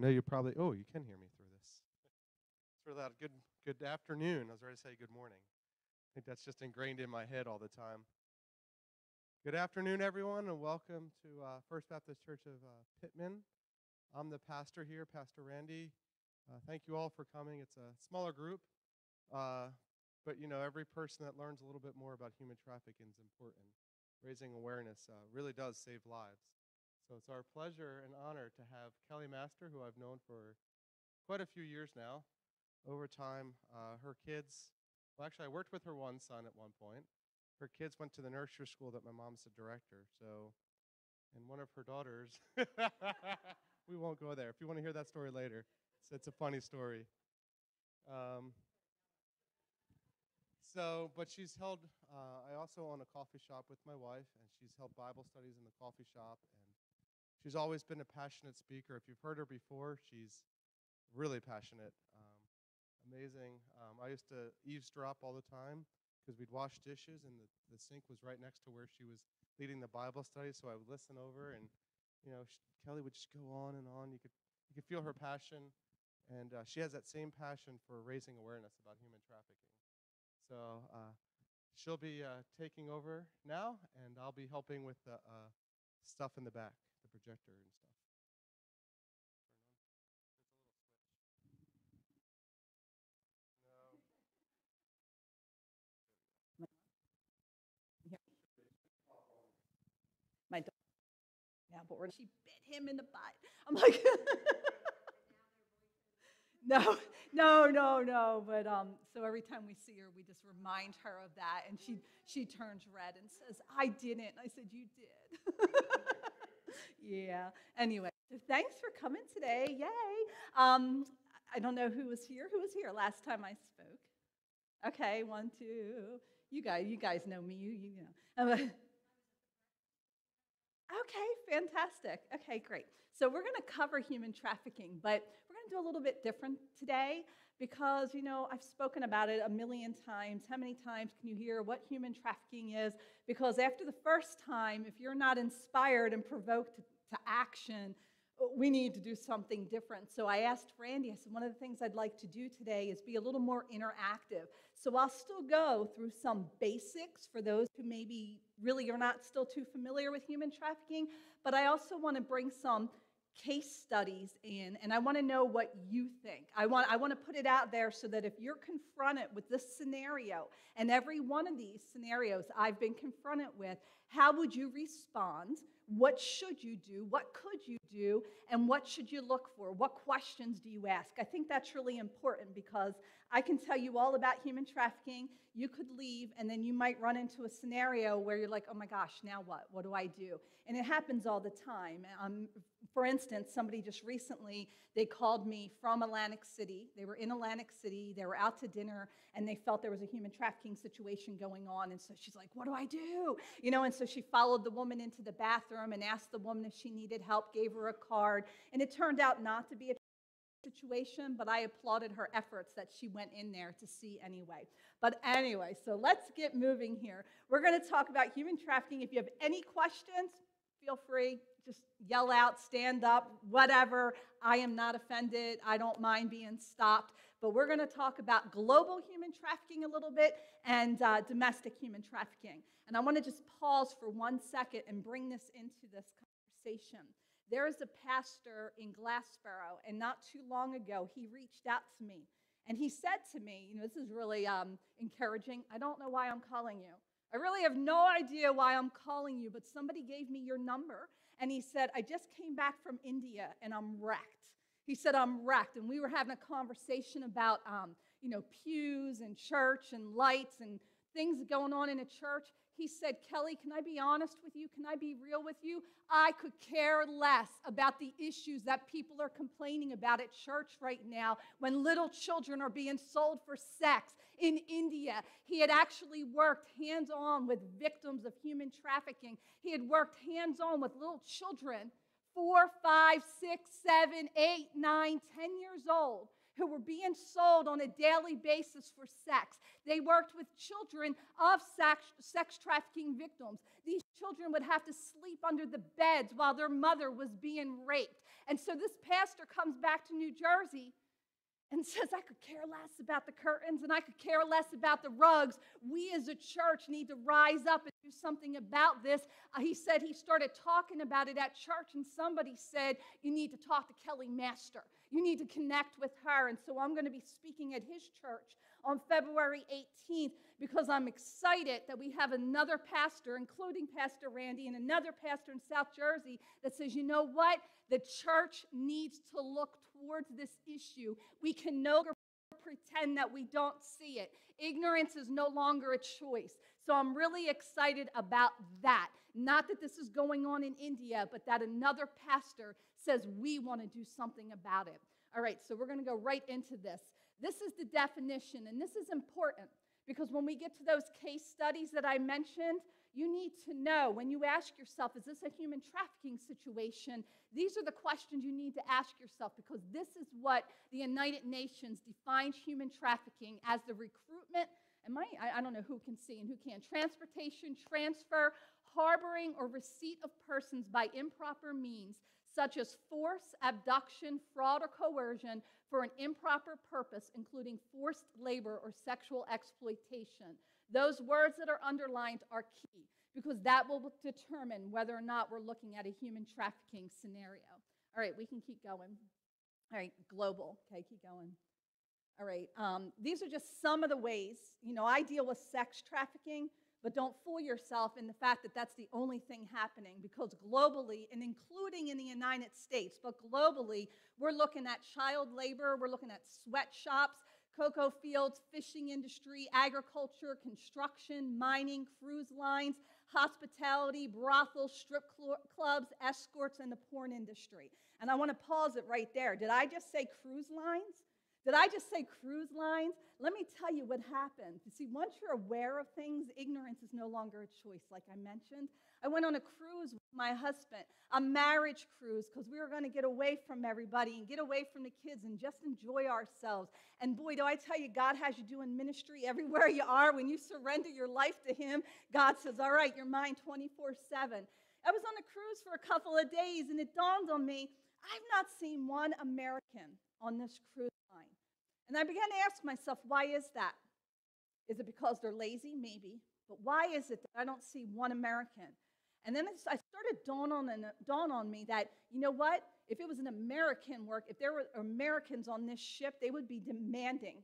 know you probably, oh, you can hear me through this. It's really loud. Good afternoon. I was ready to say good morning. I think that's just ingrained in my head all the time. Good afternoon, everyone, and welcome to First Baptist Church of Pittman. I'm the pastor here, Pastor Randy. Thank you all for coming. It's a smaller group, but every person that learns a little bit more about human trafficking is important. Raising awareness really does save lives. So it's our pleasure and honor to have Kelly Master, who I've known for quite a few years now. Over time, her kids, well, actually, I worked with her one son at one point. Her kids went to the nursery school that my mom's the director. So, and one of her daughters, we won't go there. If you want to hear that story later, it's a funny story. But she's held, I also own a coffee shop with my wife, and she's held Bible studies in the coffee shop, and she's always been a passionate speaker. If you've heard her before, she's really passionate, amazing. I used to eavesdrop all the time because we'd wash dishes, and the sink was right next to where she was leading the Bible study, so I would listen over, and Kelly would just go on and on. You could feel her passion, and she has that same passion for raising awareness about human trafficking. So she'll be taking over now, and I'll be helping with the stuff in the back, the projector and stuff. My dog, yeah, but she bit him in the butt. I'm like, no. But so every time we see her, we just remind her of that, and she turns red and says, "I didn't." I said, "You did." Yeah. Anyway, so thanks for coming today. Yay. I don't know who was here. Who was here last time I spoke? Okay, 1, 2. You guys know me. You know. Okay, fantastic. Okay, great. So we're going to cover human trafficking, but we're going to do a little bit different today because, I've spoken about it a million times. How many times can you hear what human trafficking is? Because after the first time, if you're not inspired and provoked to action, we need to do something different. So I asked Randy, I said, one of the things I'd like to do today is be a little more interactive. So I'll still go through some basics for those who maybe really are not still too familiar with human trafficking, but I also want to bring some case studies in, and I want to know what you think. I want to put it out there so that if you're confronted with this scenario, and every one of these scenarios I've been confronted with, how would you respond? What should you do? What could you do? And what should you look for? What questions do you ask? I think that's really important because I can tell you all about human trafficking. You could leave, and then you might run into a scenario where you're like, oh my gosh, now what? What do I do? And it happens all the time. For instance, somebody just recently, they called me from Atlantic City. They were in Atlantic City. They were out to dinner, and they felt there was a human trafficking situation going on. And so she's like, what do I do? And so she followed the woman into the bathroom and asked the woman if she needed help, gave her a card. And it turned out not to be a situation, but I applauded her efforts that she went in there to see anyway. But anyway, so let's get moving here. We're going to talk about human trafficking. If you have any questions, feel free. Just yell out, stand up, whatever. I am not offended. I don't mind being stopped. But we're going to talk about global human trafficking a little bit and domestic human trafficking. And I want to just pause for 1 second and bring this into this conversation. There is a pastor in Glassboro, and not too long ago, he reached out to me. And he said to me, this is really encouraging. I don't know why I'm calling you. I really have no idea why I'm calling you, but somebody gave me your number. And he said, I just came back from India, and I'm wrecked. He said, I'm wrecked. And we were having a conversation about, pews and church and lights and things going on in a church. He said, Kelly, can I be honest with you? Can I be real with you? I could care less about the issues that people are complaining about at church right now when little children are being sold for sex. In India, he had actually worked hands-on with victims of human trafficking. He had worked hands-on with little children, 4, 5, 6, 7, 8, 9, 10 years old, who were being sold on a daily basis for sex. They worked with children of sex trafficking victims. These children would have to sleep under the beds while their mother was being raped. And so this pastor comes back to New Jersey and says, I could care less about the curtains and I could care less about the rugs. We as a church need to rise up and do something about this. He said he started talking about it at church, and somebody said, you need to talk to Kelly Master. You need to connect with her. And so I'm going to be speaking at his church on February 18th because I'm excited that we have another pastor, including Pastor Randy, and another pastor in South Jersey that says, you know what? The church needs to look towards this issue. We can no longer pretend that we don't see it. Ignorance is no longer a choice. So I'm really excited about that. Not that this is going on in India, but that another pastor says we want to do something about it. All right, so we're going to go right into this. This is the definition, and this is important because when we get to those case studies that I mentioned, you need to know when you ask yourself, is this a human trafficking situation? These are the questions you need to ask yourself because this is what the United Nations defines human trafficking as: the recruitment, and I don't know who can see and who can't, transportation, transfer, harboring, or receipt of persons by improper means, such as force, abduction, fraud, or coercion for an improper purpose, including forced labor or sexual exploitation. Those words that are underlined are key because that will determine whether or not we're looking at a human trafficking scenario. All right, we can keep going. All right, global. Okay, keep going. All right, these are just some of the ways. You know, I deal with sex trafficking, but don't fool yourself in the fact that that's the only thing happening because globally, and including in the United States, but globally, we're looking at child labor, we're looking at sweatshops, cocoa fields, fishing industry, agriculture, construction, mining, cruise lines, hospitality, brothels, strip clubs, escorts, and the porn industry. And I want to pause it right there. Did I just say cruise lines? Did I just say cruise lines? Let me tell you what happens. You see, once you're aware of things, ignorance is no longer a choice, like I mentioned. I went on a cruise with my husband, a marriage cruise, because we were going to get away from everybody and get away from the kids and just enjoy ourselves. And boy, do I tell you, God has you doing ministry everywhere you are. When you surrender your life to Him, God says, all right, you're mine 24/7. I was on a cruise for a couple of days, and it dawned on me, I've not seen one American on this cruise line. And I began to ask myself, why is that? Is it because they're lazy? Maybe. But why is it that I don't see one American? And then I started dawn on me that, you know what? If it was an American work, if there were Americans on this ship, they would be demanding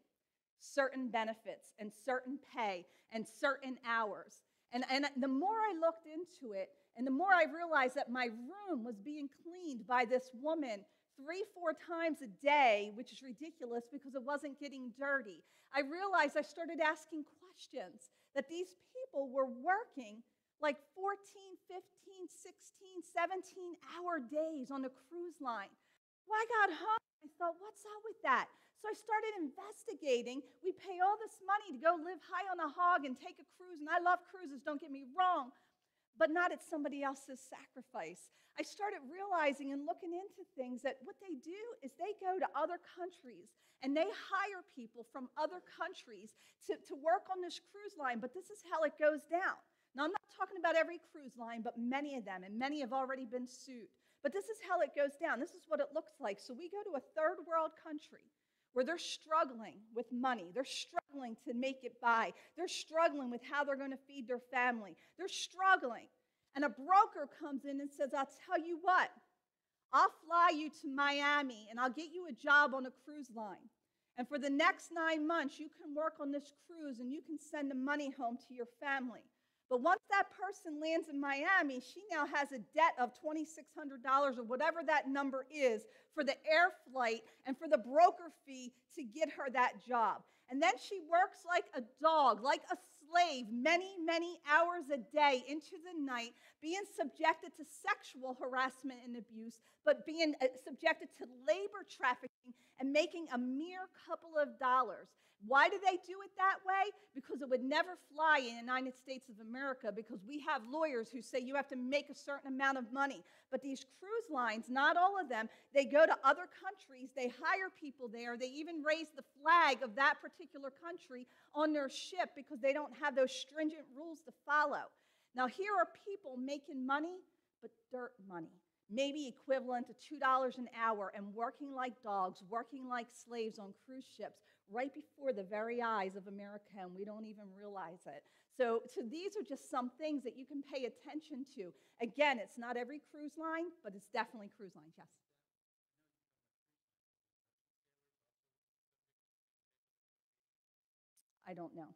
certain benefits and certain pay and certain hours. And the more I looked into it, and the more I realized that my room was being cleaned by this woman 3-4 times a day, which is ridiculous because it wasn't getting dirty. I realized I started asking questions, that these people were working like 14, 15, 16, 17-hour days on a cruise line. When I got home, I thought, what's up with that? So I started investigating. We pay all this money to go live high on a hog and take a cruise, and I love cruises, don't get me wrong, but not at somebody else's sacrifice. I started realizing and looking into things that what they do is they go to other countries and they hire people from other countries to work on this cruise line, but this is how it goes down. Now, I'm not talking about every cruise line, but many of them, and many have already been sued. But this is how it goes down. This is what it looks like. So we go to a third world country where they're struggling with money. They're struggling to make it by. They're struggling with how they're going to feed their family. They're struggling. And a broker comes in and says, I'll tell you what, I'll fly you to Miami and I'll get you a job on a cruise line. And for the next 9 months, you can work on this cruise and you can send the money home to your family. But once that person lands in Miami, she now has a debt of $2,600 or whatever that number is for the air flight and for the broker fee to get her that job. And then she works like a dog, like a slave many, many hours a day into the night, being subjected to sexual harassment and abuse, but being subjected to labor trafficking and making a mere couple of dollars. Why do they do it that way? Because it would never fly in the United States of America, because we have lawyers who say you have to make a certain amount of money. But these cruise lines, not all of them, they go to other countries, they hire people there, they even raise the flag of that particular country on their ship because they don't have those stringent rules to follow. Now, here are people making money, but dirt money, maybe equivalent to $2 an hour, and working like dogs, working like slaves on cruise ships right before the very eyes of America, and we don't even realize it. So these are just some things that you can pay attention to. Again, it's not every cruise line, but it's definitely cruise lines, yes. I don't know.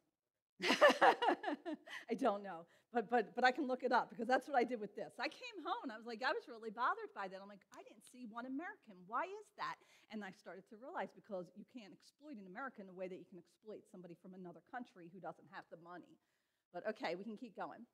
I don't know, but I can look it up because that's what I did with this. I came home and I was like, I was really bothered by that. I'm like, I didn't see one American. Why is that? And I started to realize because you can't exploit an American the way that you can exploit somebody from another country who doesn't have the money. But okay, we can keep going.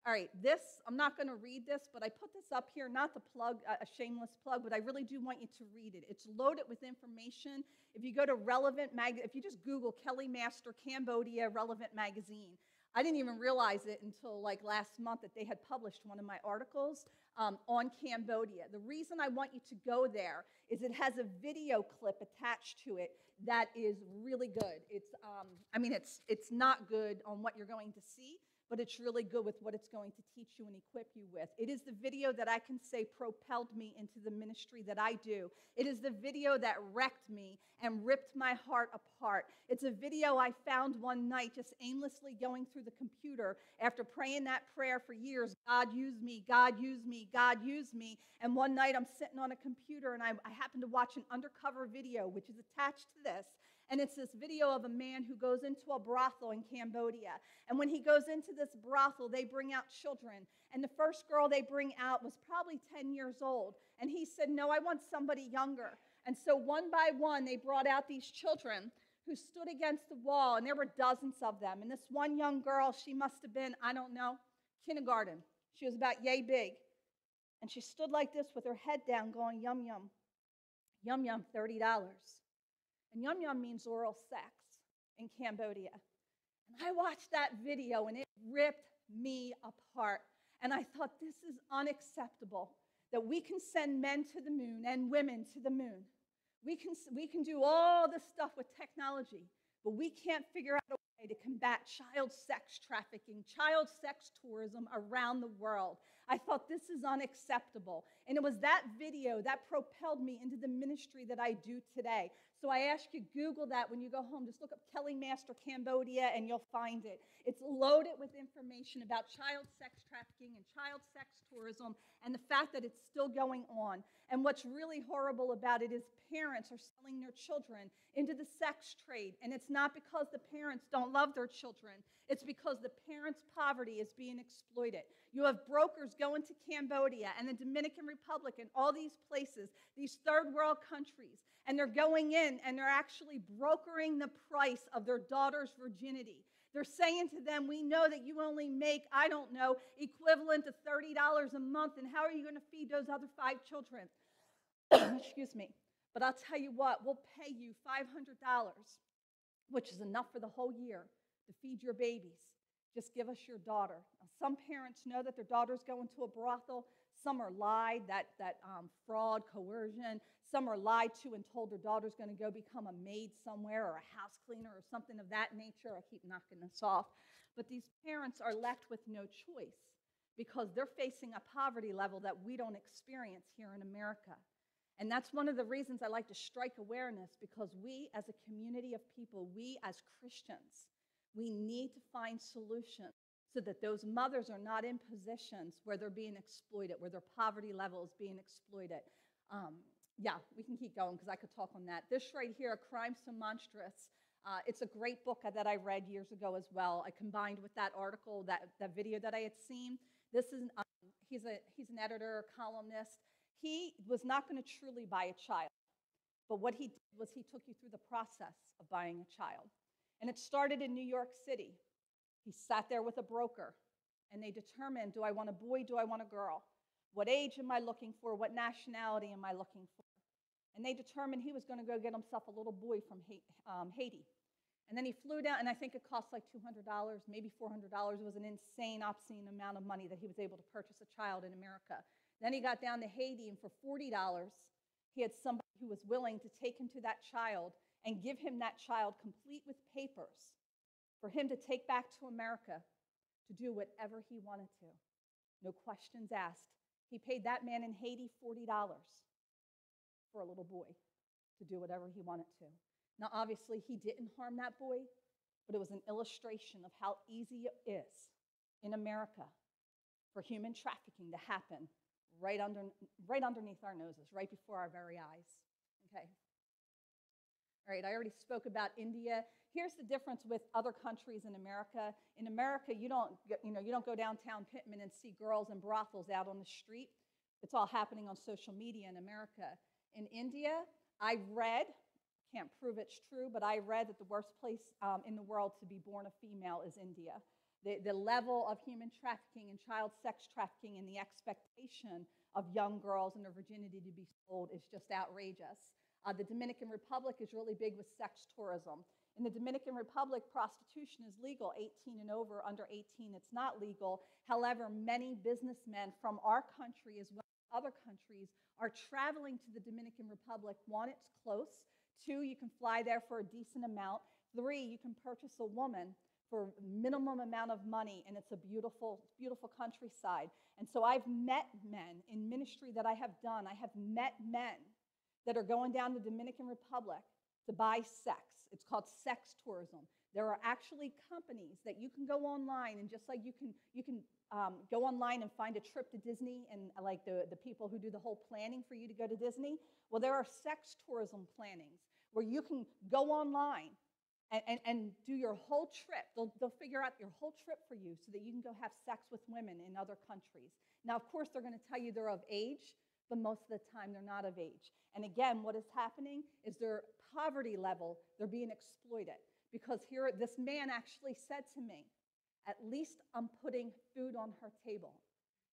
All right, this, I'm not going to read this, but I put this up here, not to plug, a shameless plug, but I really do want you to read it. It's loaded with information. If you go to if you just Google Kelly Master Cambodia Relevant Magazine, I didn't even realize it until like last month that they had published one of my articles on Cambodia. The reason I want you to go there is it has a video clip attached to it that is really good. It's not good on what you're going to see, but it's really good with what it's going to teach you and equip you with. It is the video that I can say propelled me into the ministry that I do. It is the video that wrecked me and ripped my heart apart. It's a video I found one night just aimlessly going through the computer after praying that prayer for years, God use me, God use me, God use me. And one night I'm sitting on a computer and I happened to watch an undercover video, which is attached to this. And it's this video of a man who goes into a brothel in Cambodia. And when he goes into this brothel, they bring out children. And the first girl they bring out was probably 10 years old. And he said, no, I want somebody younger. And so one by one, they brought out these children who stood against the wall. And there were dozens of them. And this one young girl, she must have been, I don't know, kindergarten. She was about yay big. And she stood like this with her head down going, yum, yum. Yum, yum, $30. And yum yum means oral sex in Cambodia. And I watched that video and it ripped me apart. And I thought, this is unacceptable that we can send men to the moon and women to the moon. We can do all this stuff with technology, but we can't figure out a way to combat child sex trafficking, child sex tourism around the world. I thought this is unacceptable. And it was that video that propelled me into the ministry that I do today. So I ask you, Google that when you go home. Just look up Kelly Master Cambodia and you'll find it. It's loaded with information about child sex trafficking and child sex tourism and the fact that it's still going on. And what's really horrible about it is parents are selling their children into the sex trade. And it's not because the parents don't love their children. It's because the parents' poverty is being exploited. You have brokers going to Cambodia and the Dominican Republic and all these places, these third world countries, and they're going in and they're actually brokering the price of their daughter's virginity. They're saying to them, we know that you only make, I don't know, equivalent to $30 a month, and how are you going to feed those other 5 children? Excuse me. But I'll tell you what, we'll pay you $500, which is enough for the whole year to feed your babies. Just give us your daughter. Now, some parents know that their daughter's going to a brothel. Some are lied, that fraud, coercion. Some are lied to and told their daughter's going to go become a maid somewhere or a house cleaner or something of that nature. I keep knocking this off. But these parents are left with no choice because they're facing a poverty level that we don't experience here in America. And that's one of the reasons I like to strike awareness, because we as a community of people, we as Christians, we need to find solutions so that those mothers are not in positions where they're being exploited, where their poverty level is being exploited. Yeah, we can keep going because I could talk on that. This right here, A Crime So Monstrous, it's a great book that I read years ago as well. I combined with that article, that video that I had seen. This is, he's an editor, columnist. He was not going to truly buy a child, but what he did was he took you through the process of buying a child. And it started in New York City. He sat there with a broker, and they determined, do I want a boy, do I want a girl? What age am I looking for? What nationality am I looking for? And they determined he was going to go get himself a little boy from Haiti. And then he flew down, and I think it cost like $200, maybe $400. It was an insane, obscene amount of money that he was able to purchase a child in America. Then he got down to Haiti, and for $40, he had somebody who was willing to take him to that child and give him that child complete with papers for him to take back to America to do whatever he wanted to. No questions asked. He paid that man in Haiti $40 for a little boy to do whatever he wanted to. Now, obviously, he didn't harm that boy, but it was an illustration of how easy it is in America for human trafficking to happen right underneath our noses, right before our very eyes. Okay. All right, I already spoke about India. Here's the difference with other countries in America. In America, you don't go downtown Pittman and see girls in brothels out on the street. It's all happening on social media in America. In India, I read, can't prove it's true, but I read that the worst place in the world to be born a female is India. The level of human trafficking and child sex trafficking and the expectation of young girls and their virginity to be sold is just outrageous. The Dominican Republic is really big with sex tourism. In the Dominican Republic, prostitution is legal, 18 and over. Under 18, it's not legal. However, many businessmen from our country as well as other countries are traveling to the Dominican Republic. One, it's close. Two, you can fly there for a decent amount. Three, you can purchase a woman for minimum amount of money, and it's a beautiful, beautiful countryside. And so I've met men in ministry that I have done. I have met men that are going down to the Dominican Republic to buy sex. It's called sex tourism. There are actually companies that you can go online, and just like you can go online and find a trip to Disney, and like the people who do the whole planning for you to go to Disney, well, there are sex tourism plannings where you can go online and do your whole trip. They'll figure out your whole trip for you so that you can go have sex with women in other countries. Now, of course, they're going to tell you they're of age, but most of the time they're not of age. And again, what is happening is their poverty level, they're being exploited. Because here, this man actually said to me, at least I'm putting food on her table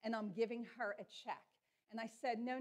and I'm giving her a check. And I said, no,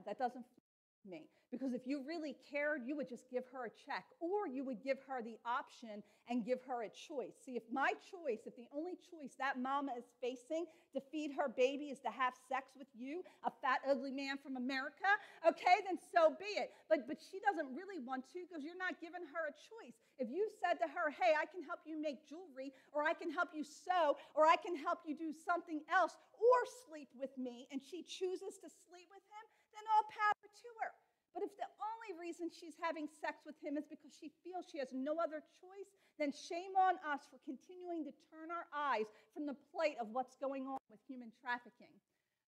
that doesn't fit me. Because if you really cared, you would just give her a check, or you would give her the option and give her a choice. See, if the only choice that mama is facing to feed her baby is to have sex with you, a fat, ugly man from America, okay, then so be it. But she doesn't really want to because you're not giving her a choice. If you said to her, hey, I can help you make jewelry, or I can help you sew, or I can help you do something else, or sleep with me, and she chooses to sleep with him, then all power to her. But if the only reason she's having sex with him is because she feels she has no other choice, then shame on us for continuing to turn our eyes from the plate of what's going on with human trafficking.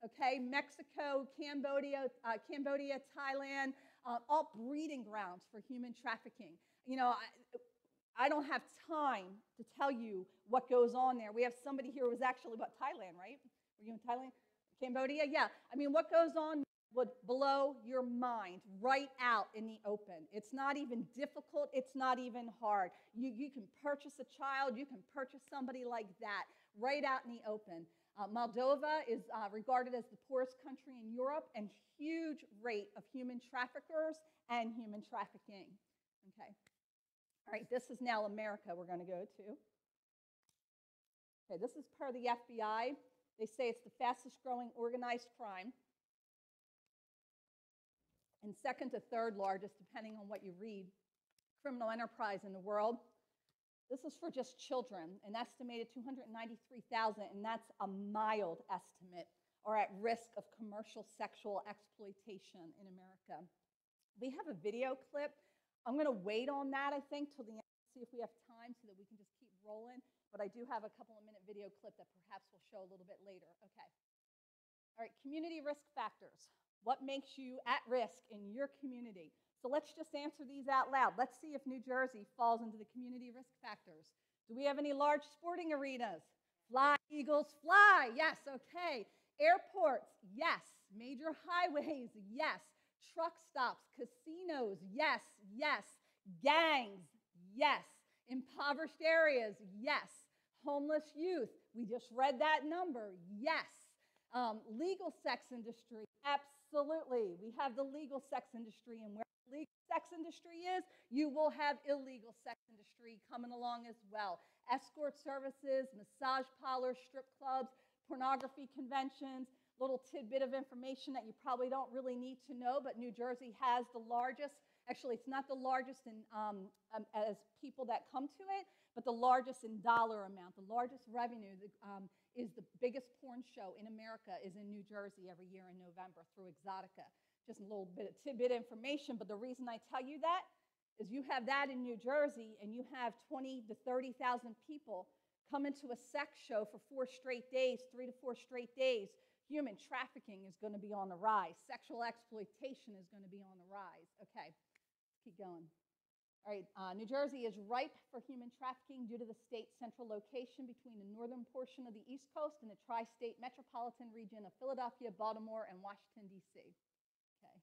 Okay, Mexico, Cambodia, Thailand, all breeding grounds for human trafficking. You know, I don't have time to tell you what goes on there. We have somebody here who was actually, Thailand, right? Were you in Thailand? Cambodia? Yeah. I mean, what goes on would blow your mind right out in the open. It's not even difficult. It's not even hard. You can purchase a child. You can purchase somebody like that right out in the open. Moldova is regarded as the poorest country in Europe, and huge rate of human traffickers and human trafficking. Okay. All right, this is now America we're going to go to. Okay, this is per the FBI. They say it's the fastest growing organized crime, and second to third largest, depending on what you read, criminal enterprise in the world. This is for just children, an estimated 293,000, and that's a mild estimate, are at risk of commercial sexual exploitation in America. We have a video clip. I'm going to wait on that, I think, till the end, see if we have time so that we can just keep rolling. But I do have a couple of minute video clip that perhaps we'll show a little bit later. Okay. All right, community risk factors. What makes you at risk in your community? So let's just answer these out loud. Let's see if New Jersey falls into the community risk factors. Do we have any large sporting arenas? Fly, Eagles, fly. Yes, okay. Airports, yes. Major highways, yes. Truck stops, casinos, yes, yes. Gangs, yes. Impoverished areas, yes. Homeless youth, we just read that number. Yes. Legal sex industry, absolutely. We have the legal sex industry, and where the legal sex industry is, you will have illegal sex industry coming along as well. Escort services, massage parlors, strip clubs, pornography conventions. Little tidbit of information that you probably don't really need to know, but New Jersey has the largest, actually it's not the largest in as people that come to it, but the largest in dollar amount, the largest revenue is the biggest porn show in America is in New Jersey every year in November through Exotica. Just a little bit of tidbit information, but the reason I tell you that is you have that in New Jersey and you have 20 to 30,000 people come into a sex show for 4 straight days, 3 to 4 straight days. Human trafficking is going to be on the rise. Sexual exploitation is going to be on the rise. Okay, let's keep going. All right, New Jersey is ripe for human trafficking due to the state's central location between the northern portion of the East Coast and the tri-state metropolitan region of Philadelphia, Baltimore, and Washington, D.C. Okay.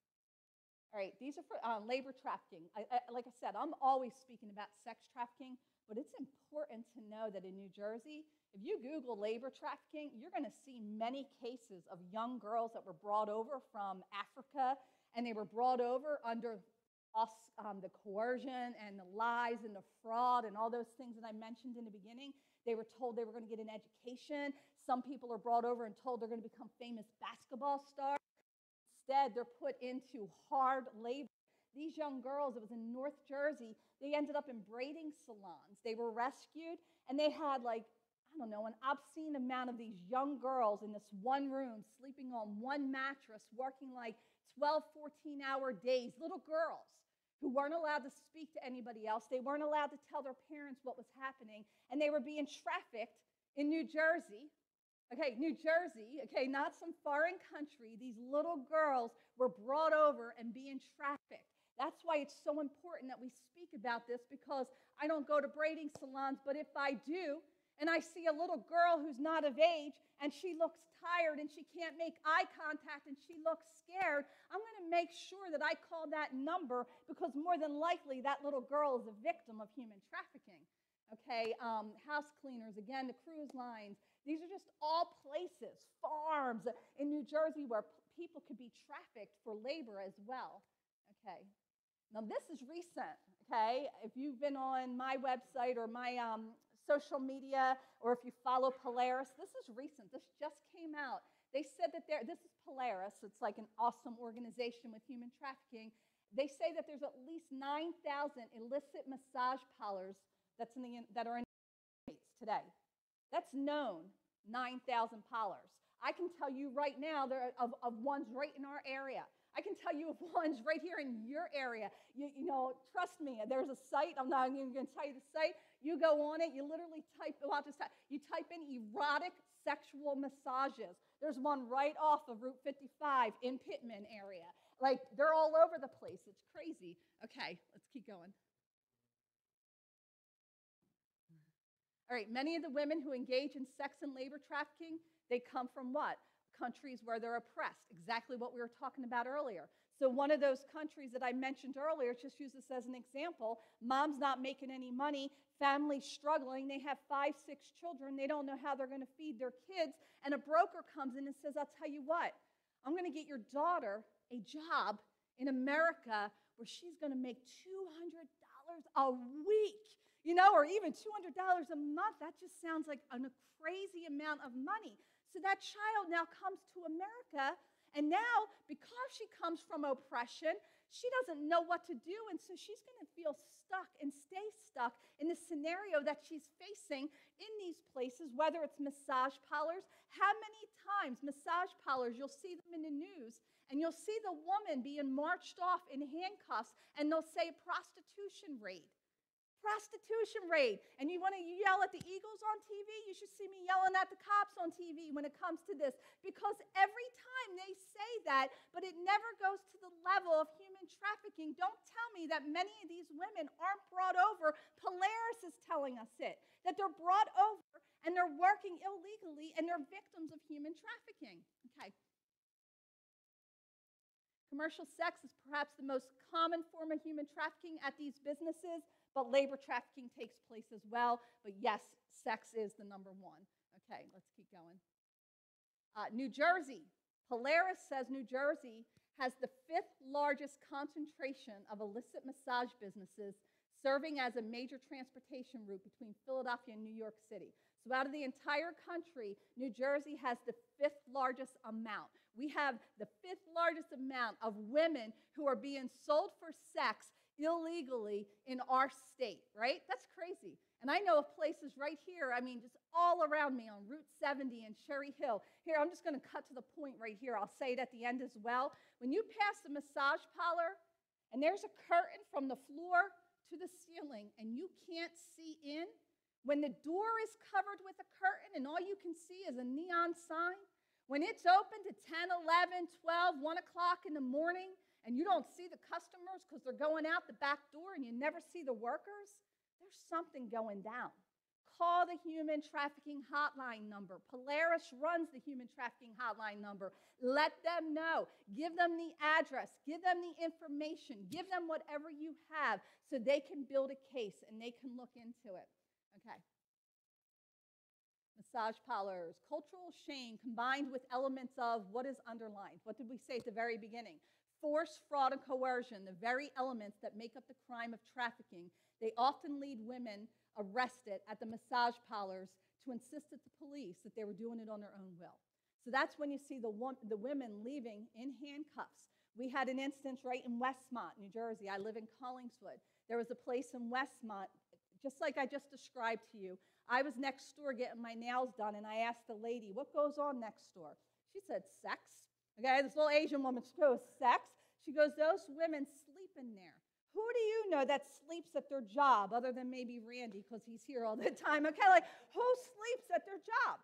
All right, these are for labor trafficking. Like I said, I'm always speaking about sex trafficking, but it's important to know that in New Jersey, if you Google labor trafficking, you're going to see many cases of young girls that were brought over from Africa, and they were brought over under the coercion and the lies and the fraud and all those things that I mentioned in the beginning. They were told they were going to get an education. Some people are brought over and told they're going to become famous basketball stars. Instead, they're put into hard labor. These young girls, it was in North Jersey, they ended up in braiding salons. They were rescued, and they had an obscene amount of these young girls in this one room, sleeping on one mattress, working like 12, 14-hour days, little girls who weren't allowed to speak to anybody else. They weren't allowed to tell their parents what was happening, and they were being trafficked in New Jersey. Okay, New Jersey, okay, not some foreign country. These little girls were brought over and being trafficked. That's why it's so important that we speak about this, because I don't go to braiding salons, but if I do, and I see a little girl who's not of age, and she looks tired, and she can't make eye contact, and she looks scared, I'm going to make sure that I call that number, because more than likely that little girl is a victim of human trafficking. Okay, house cleaners, again, the cruise lines. These are just all places, farms in New Jersey where people could be trafficked for labor as well. Okay, now this is recent. Okay, if you've been on my website or my social media, or if you follow Polaris, this is recent. This just came out. They said that this is Polaris. It's like an awesome organization with human trafficking. They say that there's at least 9,000 illicit massage parlors that are in the States today. That's known, 9,000 parlors. I can tell you right now there are of ones right in our area. I can tell you of ones right here in your area. You know, trust me, there's a site. I'm not even going to tell you the site. You go on it. You literally type in erotic sexual massages. There's one right off of Route 55 in Pittman area. Like, they're all over the place. It's crazy. Okay, let's keep going. All right, many of the women who engage in sex and labor trafficking, they come from what? Countries where they're oppressed, exactly what we were talking about earlier. So one of those countries that I mentioned earlier, just use this as an example, mom's not making any money, family's struggling, they have 5, 6 children, they don't know how they're going to feed their kids, and a broker comes in and says, I'll tell you what, I'm going to get your daughter a job in America where she's going to make $200 a week, you know, or even $200 a month. That just sounds like a crazy amount of money. So that child now comes to America, and now, because she comes from oppression, she doesn't know what to do, and so she's going to feel stuck and stay stuck in the scenario that she's facing in these places, whether it's massage parlors. How many times massage parlors, you'll see them in the news, and you'll see the woman being marched off in handcuffs, and they'll say prostitution raid. Prostitution raid. And you want to yell at the Eagles on TV? You should see me yelling at the cops on TV when it comes to this, because every time they say that, but it never goes to the level of human trafficking. Don't tell me that many of these women aren't brought over. Polaris is telling us that they're brought over and they're working illegally and they're victims of human trafficking. Okay. Commercial sex is perhaps the most common form of human trafficking at these businesses, but labor trafficking takes place as well. But yes, sex is the number one. Okay, let's keep going. New Jersey. Polaris says New Jersey has the 5th largest concentration of illicit massage businesses, serving as a major transportation route between Philadelphia and New York City. So out of the entire country, New Jersey has the 5th largest amount. We have the 5th largest amount of women who are being sold for sex illegally in our state, right? That's crazy. And I know of places right here, I mean, just all around me on Route 70 and Cherry Hill. Here, I'm just going to cut to the point right here. I'll say it at the end as well. When you pass a massage parlor and there's a curtain from the floor to the ceiling and you can't see in, when the door is covered with a curtain and all you can see is a neon sign, when it's open to 10, 11, 12, 1 o'clock in the morning, and you don't see the customers because they're going out the back door and you never see the workers, there's something going down. Call the human trafficking hotline number. Polaris runs the human trafficking hotline number. Let them know. Give them the address. Give them the information. Give them whatever you have so they can build a case and they can look into it. Okay. Massage parlors. Cultural shame combined with elements of what is underlined. What did we say at the very beginning? Force, fraud, and coercion, the very elements that make up the crime of trafficking. They often lead women arrested at the massage parlors to insist at the police that they were doing it on their own will. So that's when you see the women leaving in handcuffs. We had an instance right in Westmont, New Jersey. I live in Collingswood. There was a place in Westmont, just like I just described to you. I was next door getting my nails done, and I asked the lady, what goes on next door? She said, sex. Okay, this little Asian woman, she goes, sex? She goes, those women sleep in there. Who do you know that sleeps at their job other than maybe Randy because he's here all the time? Okay, like who sleeps at their job?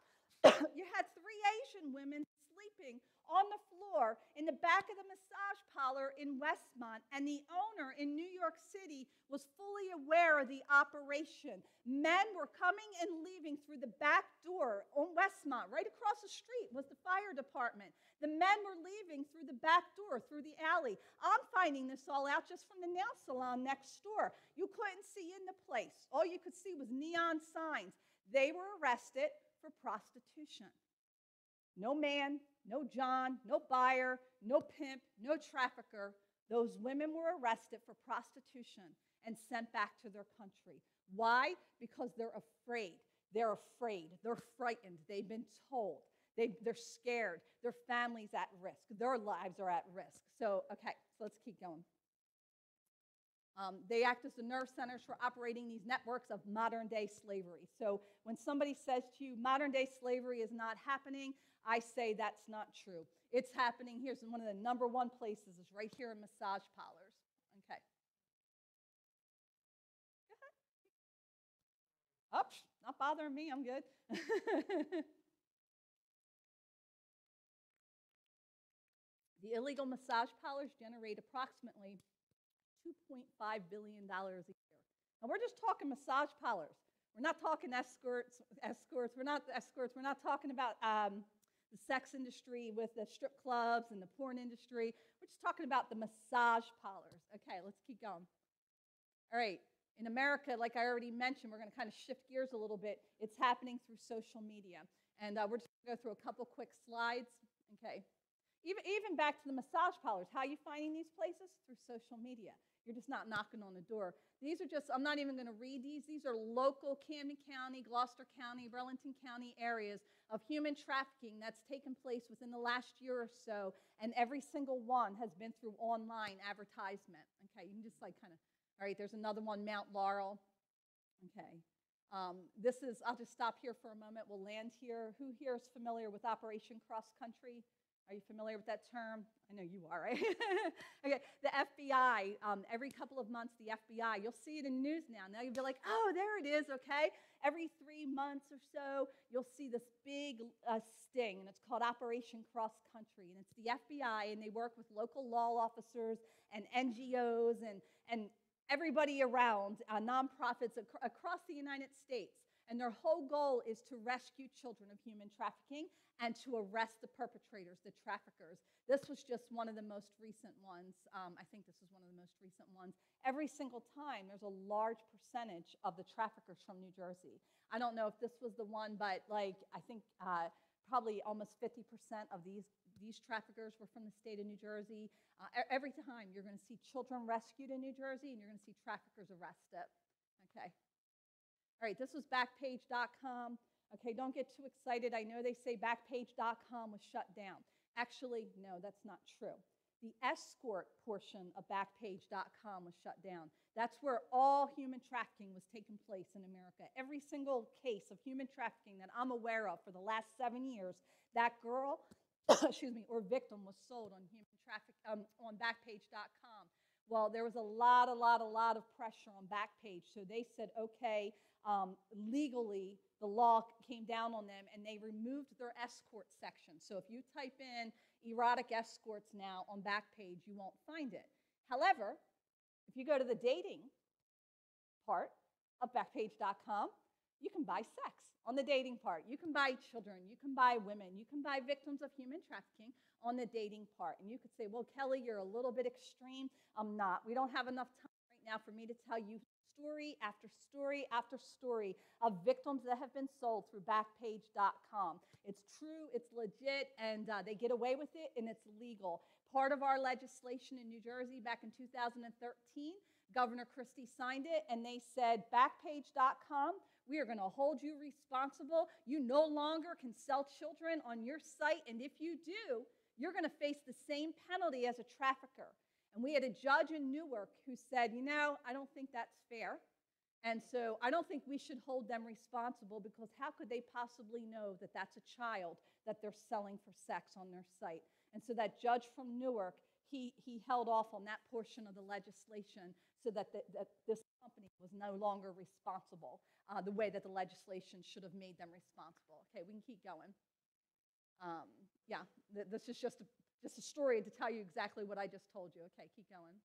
You had 3 Asian women sleeping on the floor in the back of the massage parlor in Westmont, and the owner in New York City was fully aware of the operation. Men were coming and leaving through the back door on Westmont. Right across the street was the fire department. The men were leaving through the back door, through the alley. I'm finding this all out just from the nail salon next door. You couldn't see in the place. All you could see was neon signs. They were arrested for prostitution. No man, no John, no buyer, no pimp, no trafficker. Those women were arrested for prostitution and sent back to their country. Why? Because they're afraid. They're afraid. They're frightened. They've been told. They're scared. Their family's at risk. Their lives are at risk. So, okay, so let's keep going. They act as the nerve centers for operating these networks of modern-day slavery. So when somebody says to you, modern-day slavery is not happening, I say that's not true. It's happening. Here's one of the number one places is right here in massage parlors. Okay. Go ahead. Oh, not bothering me. I'm good. The illegal massage parlors generate approximately $2.5 billion a year. And we're just talking massage parlors. We're not talking escorts. We're not escorts. We're not talking about the sex industry with the strip clubs and the porn industry. We're just talking about the massage parlors. Okay, let's keep going. All right. In America, like I already mentioned, we're going to kind of shift gears a little bit. It's happening through social media. And we're just going to go through a couple quick slides. Okay. Even back to the massage parlors, how are you finding these places? Through social media. You're just not knocking on the door. These are just, I'm not even going to read these. These are local Camden County, Gloucester County, Burlington County areas of human trafficking that's taken place within the last year or so, and every single one has been through online advertisement. Okay, you can just like kind of, all right, there's another one, Mount Laurel. Okay. I'll just stop here for a moment. We'll land here. Who here is familiar with Operation Cross Country? Are you familiar with that term? I know you are, right? Okay, the FBI, every couple of months, the FBI, you'll see it in news now. Now you'll be like, oh, there it is, okay? Every 3 months or so, you'll see this big sting, and it's called Operation Cross Country. And it's the FBI, and they work with local law officers and NGOs and everybody around, nonprofits across the United States. And their whole goal is to rescue children of human trafficking and to arrest the perpetrators, the traffickers. This was just one of the most recent ones. I think this is one of the most recent ones. Every single time, there's a large percentage of the traffickers from New Jersey. I don't know if this was the one, but like I think probably almost 50% of these traffickers were from the state of New Jersey. Every time you're going to see children rescued in New Jersey, and you're going to see traffickers arrested. Okay. All right, this was Backpage.com. Okay, don't get too excited. I know they say Backpage.com was shut down. Actually, no, that's not true. The escort portion of Backpage.com was shut down. That's where all human trafficking was taking place in America. Every single case of human trafficking that I'm aware of for the last 7 years, that girl, excuse me, or victim was sold on on Backpage.com. Well, there was a lot of pressure on Backpage, so they said, okay, legally, the law came down on them, and they removed their escort section. So if you type in erotic escorts now on Backpage, you won't find it. However, if you go to the dating part of Backpage.com, you can buy sex on the dating part. You can buy children. You can buy women. You can buy victims of human trafficking on the dating part. And you could say, well, Kelly, you're a little bit extreme. I'm not. We don't have enough time right now for me to tell you story after story after story of victims that have been sold through Backpage.com. It's true, it's legit, and they get away with it, and it's legal. Part of our legislation in New Jersey back in 2013, Governor Christie signed it, and they said, Backpage.com, we are going to hold you responsible. You no longer can sell children on your site, and if you do, you're going to face the same penalty as a trafficker. And we had a judge in Newark who said, you know, I don't think that's fair. And so I don't think we should hold them responsible, because how could they possibly know that that's a child that they're selling for sex on their site? And so that judge from Newark, he held off on that portion of the legislation so that this company was no longer responsible the way that the legislation should have made them responsible. Okay, we can keep going. Yeah, this is just a story to tell you exactly what I just told you. Okay, keep going.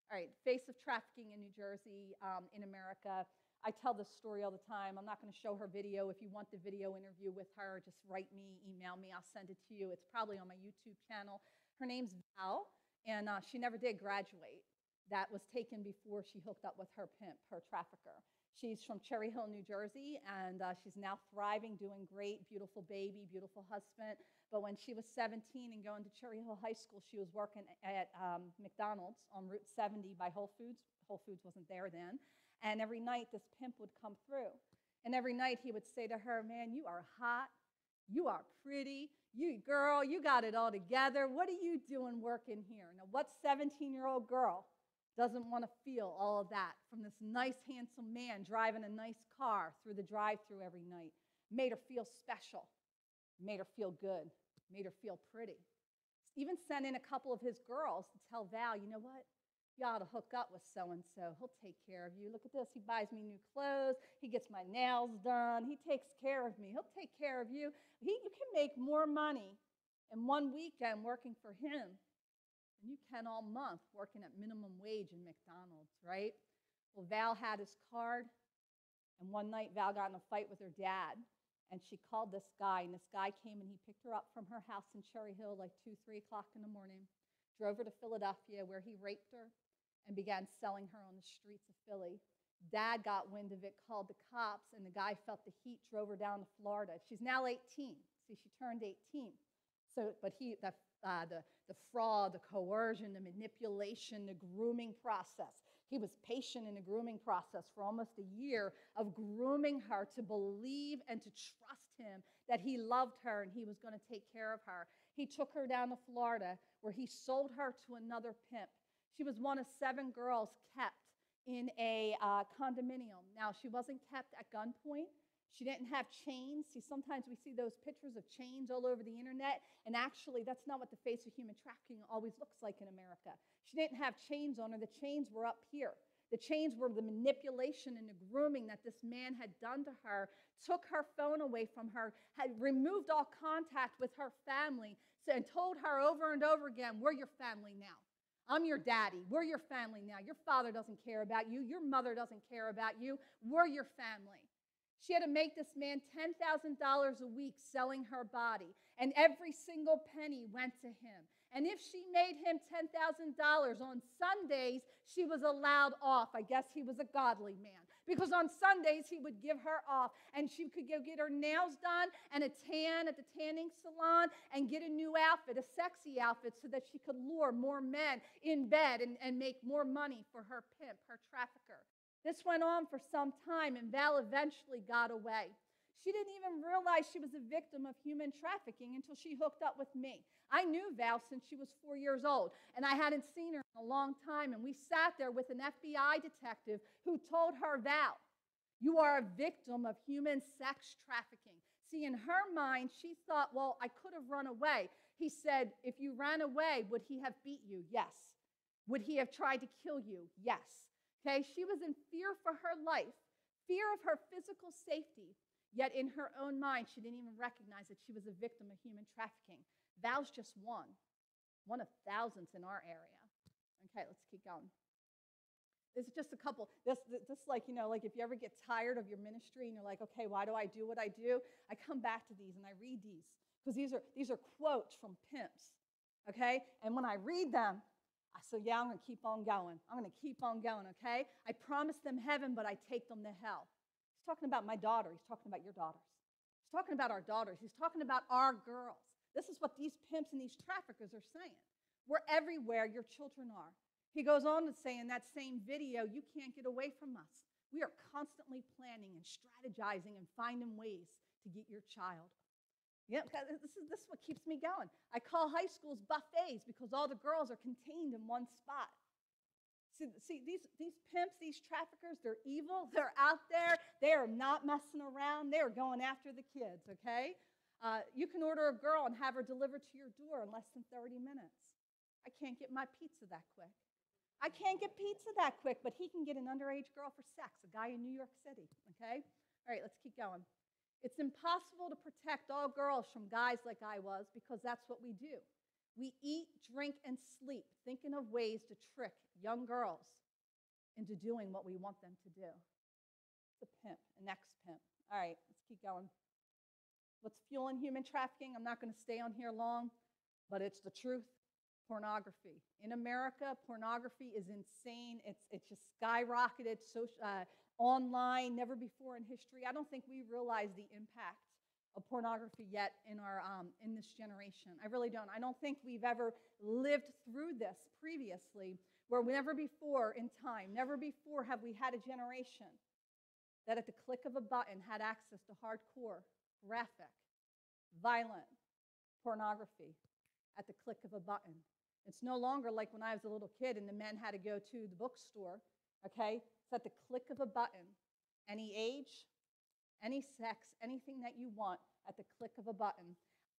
All right, face of trafficking in New Jersey, in America. I tell this story all the time. I'm not going to show her video. If you want the video interview with her, just write me, email me. I'll send it to you. It's probably on my YouTube channel. Her name's Val, and she never did graduate. That was taken before she hooked up with her pimp, her trafficker. She's from Cherry Hill, New Jersey, and she's now thriving, doing great, beautiful baby, beautiful husband. But when she was 17 and going to Cherry Hill High School, she was working at McDonald's on Route 70 by Whole Foods. Whole Foods wasn't there then. And every night, this pimp would come through. And every night, he would say to her, man, you are hot. You are pretty. You, girl, you got it all together. What are you doing working here? Now, what 17-year-old girl doesn't want to feel all of that from this nice, handsome man driving a nice car through the drive-thru every night? Made her feel special, made her feel good, made her feel pretty. Even sent in a couple of his girls to tell Val, you know what? You ought to hook up with so-and-so. He'll take care of you. Look at this. He buys me new clothes. He gets my nails done. He takes care of me. He'll take care of you. You can make more money in one weekend working for him than you can all month working at minimum wage in McDonald's, right? Well, Val had his card, and one night Val got in a fight with her dad, and she called this guy, and this guy came and he picked her up from her house in Cherry Hill like 2, 3 o'clock in the morning, drove her to Philadelphia where he raped her and began selling her on the streets of Philly. Dad got wind of it, called the cops, and the guy felt the heat, drove her down to Florida. She's now 18. See, she turned 18. So, but the fraud, the coercion, the manipulation, the grooming process. He was patient in the grooming process for almost a year of grooming her to believe and to trust him that he loved her and he was going to take care of her. He took her down to Florida where he sold her to another pimp. She was one of 7 girls kept in a condominium. Now, she wasn't kept at gunpoint. She didn't have chains. See, sometimes we see those pictures of chains all over the internet, and actually that's not what the face of human trafficking always looks like in America. She didn't have chains on her. The chains were up here. The chains were the manipulation and the grooming that this man had done to her, took her phone away from her, had removed all contact with her family, and told her over and over again, we're your family now. I'm your daddy. We're your family now. Your father doesn't care about you. Your mother doesn't care about you. We're your family. She had to make this man $10,000 a week selling her body, and every single penny went to him. And if she made him $10,000 on Sundays, she was allowed off. I guess he was a godly man, because on Sundays he would give her off, and she could go get her nails done and a tan at the tanning salon and get a new outfit, a sexy outfit, so that she could lure more men in bed and make more money for her pimp, her trafficker. This went on for some time, and Val eventually got away. She didn't even realize she was a victim of human trafficking until she hooked up with me. I knew Val since she was 4 years old, and I hadn't seen her in a long time, and we sat there with an FBI detective who told her, Val, you are a victim of human sex trafficking. See, in her mind, she thought, well, I could have run away. He said, if you ran away, would he have beat you? Yes. Would he have tried to kill you? Yes. Okay, she was in fear for her life, fear of her physical safety, yet in her own mind, she didn't even recognize that she was a victim of human trafficking. Val's just one of thousands in our area. Okay, let's keep going. This is just a couple. This like, like if you ever get tired of your ministry and you're like, okay, why do I do what I do? I come back to these and I read these because these are quotes from pimps, okay? And when I read them, I say, yeah, I'm going to keep on going. I'm going to keep on going, okay? I promise them heaven, but I take them to hell. He's talking about my daughter. He's talking about your daughters. He's talking about our daughters. He's talking about our girls. This is what these pimps and these traffickers are saying. We're everywhere your children are. He goes on to say in that same video, you can't get away from us. We are constantly planning and strategizing and finding ways to get your child. Yeah, this is what keeps me going. I call high schools buffets because all the girls are contained in one spot. See these pimps, these traffickers, they're evil. They're out there. They are not messing around. They are going after the kids, okay? You can order a girl and have her delivered to your door in less than 30 minutes. I can't get my pizza that quick. I can't get pizza that quick, but he can get an underage girl for sex, a guy in New York City, okay? All right, let's keep going. It's impossible to protect all girls from guys like I was because that's what we do. We eat, drink, and sleep thinking of ways to trick young girls into doing what we want them to do. The pimp, an ex-pimp. All right, let's keep going. What's fueling human trafficking? I'm not going to stay on here long, but it's the truth. Pornography. In America, pornography is insane. It's just skyrocketed online, never before in history. I don't think we realize the impact of pornography yet in this generation. I really don't. I don't think we've ever lived through this previously, where never before in time, never before have we had a generation that at the click of a button had access to hardcore, graphic, violent pornography at the click of a button. It's no longer like when I was a little kid and the men had to go to the bookstore, okay? It's at the click of a button. Any age, any sex, anything that you want at the click of a button.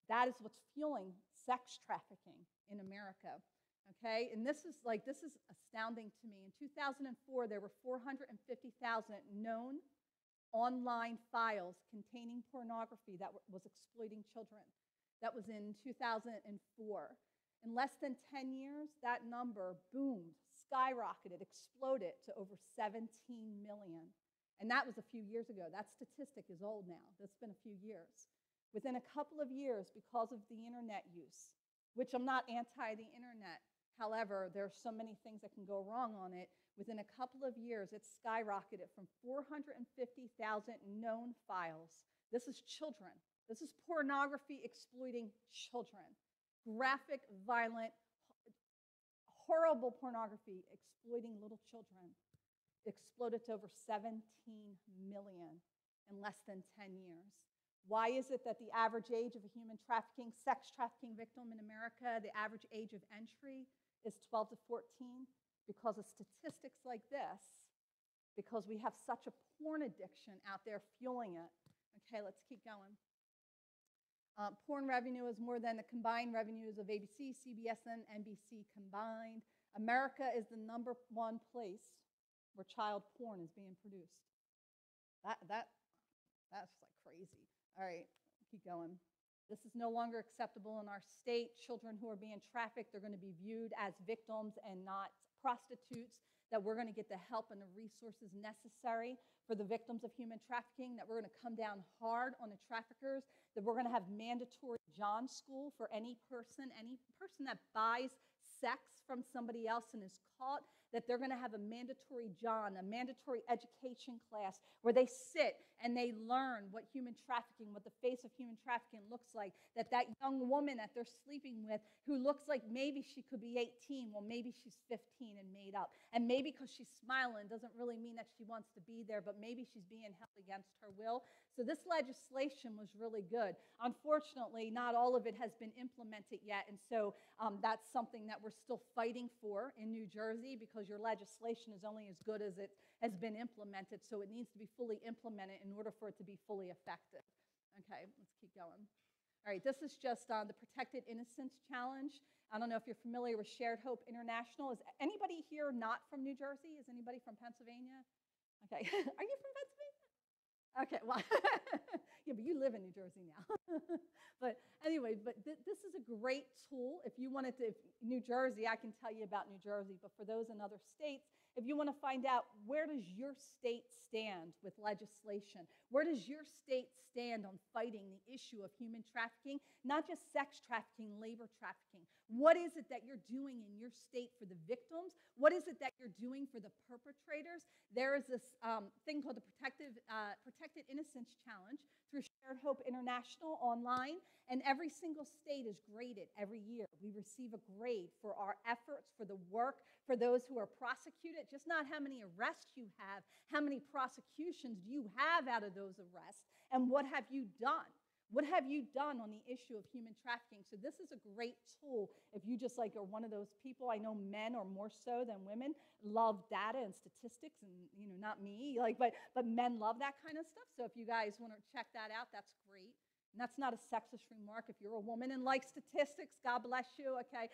That is what's fueling sex trafficking in America, okay? And this is astounding to me. In 2004, there were 450,000 known online files containing pornography that was exploiting children. That was in 2004. In less than 10 years, that number boomed, skyrocketed, exploded to over 17 million. And that was a few years ago. That statistic is old now. That's been a few years. Within a couple of years, because of the internet use, which I'm not anti the internet, however, there are so many things that can go wrong on it. Within a couple of years, it skyrocketed from 450,000 known files. This is children. This is pornography exploiting children. Graphic, violent, horrible pornography exploiting little children exploded to over 17 million in less than 10 years. Why is it that the average age of a human trafficking, sex trafficking victim in America, the average age of entry is 12 to 14? Because of statistics like this, because we have such a porn addiction out there fueling it. Okay, let's keep going. Porn revenue is more than the combined revenues of ABC, CBS, and NBC combined. America is the #1 place where child porn is being produced. That's like crazy. All right, keep going. This is no longer acceptable in our state. Children who are being trafficked, they're going to be viewed as victims and not prostitutes, that we're going to get the help and the resources necessary for the victims of human trafficking, that we're going to come down hard on the traffickers, that we're going to have mandatory John school for any person that buys sex from somebody else and is caught, that they're going to have a mandatory John, a mandatory education class where they sit and they learn what human trafficking, what the face of human trafficking looks like, that young woman that they're sleeping with who looks like maybe she could be 18, well, maybe she's 15 and made up. And maybe because she's smiling doesn't really mean that she wants to be there, but maybe she's being held against her will. So this legislation was really good. Unfortunately, not all of it has been implemented yet, and so that's something that we're still fighting for in New Jersey, because your legislation is only as good as it has been implemented, so it needs to be fully implemented in order for it to be fully effective. Okay, let's keep going. All right, this is just the Protected Innocence Challenge. I don't know if you're familiar with Shared Hope International. Is anybody here not from New Jersey? Is anybody from Pennsylvania? Okay, are you from Pennsylvania? Okay, well, yeah, but you live in New Jersey now. But anyway, this is a great tool. If you wanted to, New Jersey, I can tell you about New Jersey, but for those in other states, if you want to find out where does your state stand with legislation, where does your state stand on fighting the issue of human trafficking, not just sex trafficking, labor trafficking. What is it that you're doing in your state for the victims? What is it that you're doing for the perpetrators? There is this thing called the Protected Innocence Challenge through Shared Hope International online, and every single state is graded every year. We receive a grade for our efforts, for the work, for those who are prosecuted, just not how many arrests you have, how many prosecutions do you have out of those arrests, and what have you done? What have you done on the issue of human trafficking? So this is a great tool if you just like are one of those people. I know men are more so than women love data and statistics, and not me, but men love that kind of stuff. So if you guys want to check that out, that's great. And that's not a sexist remark. If you're a woman and like statistics, God bless you, okay?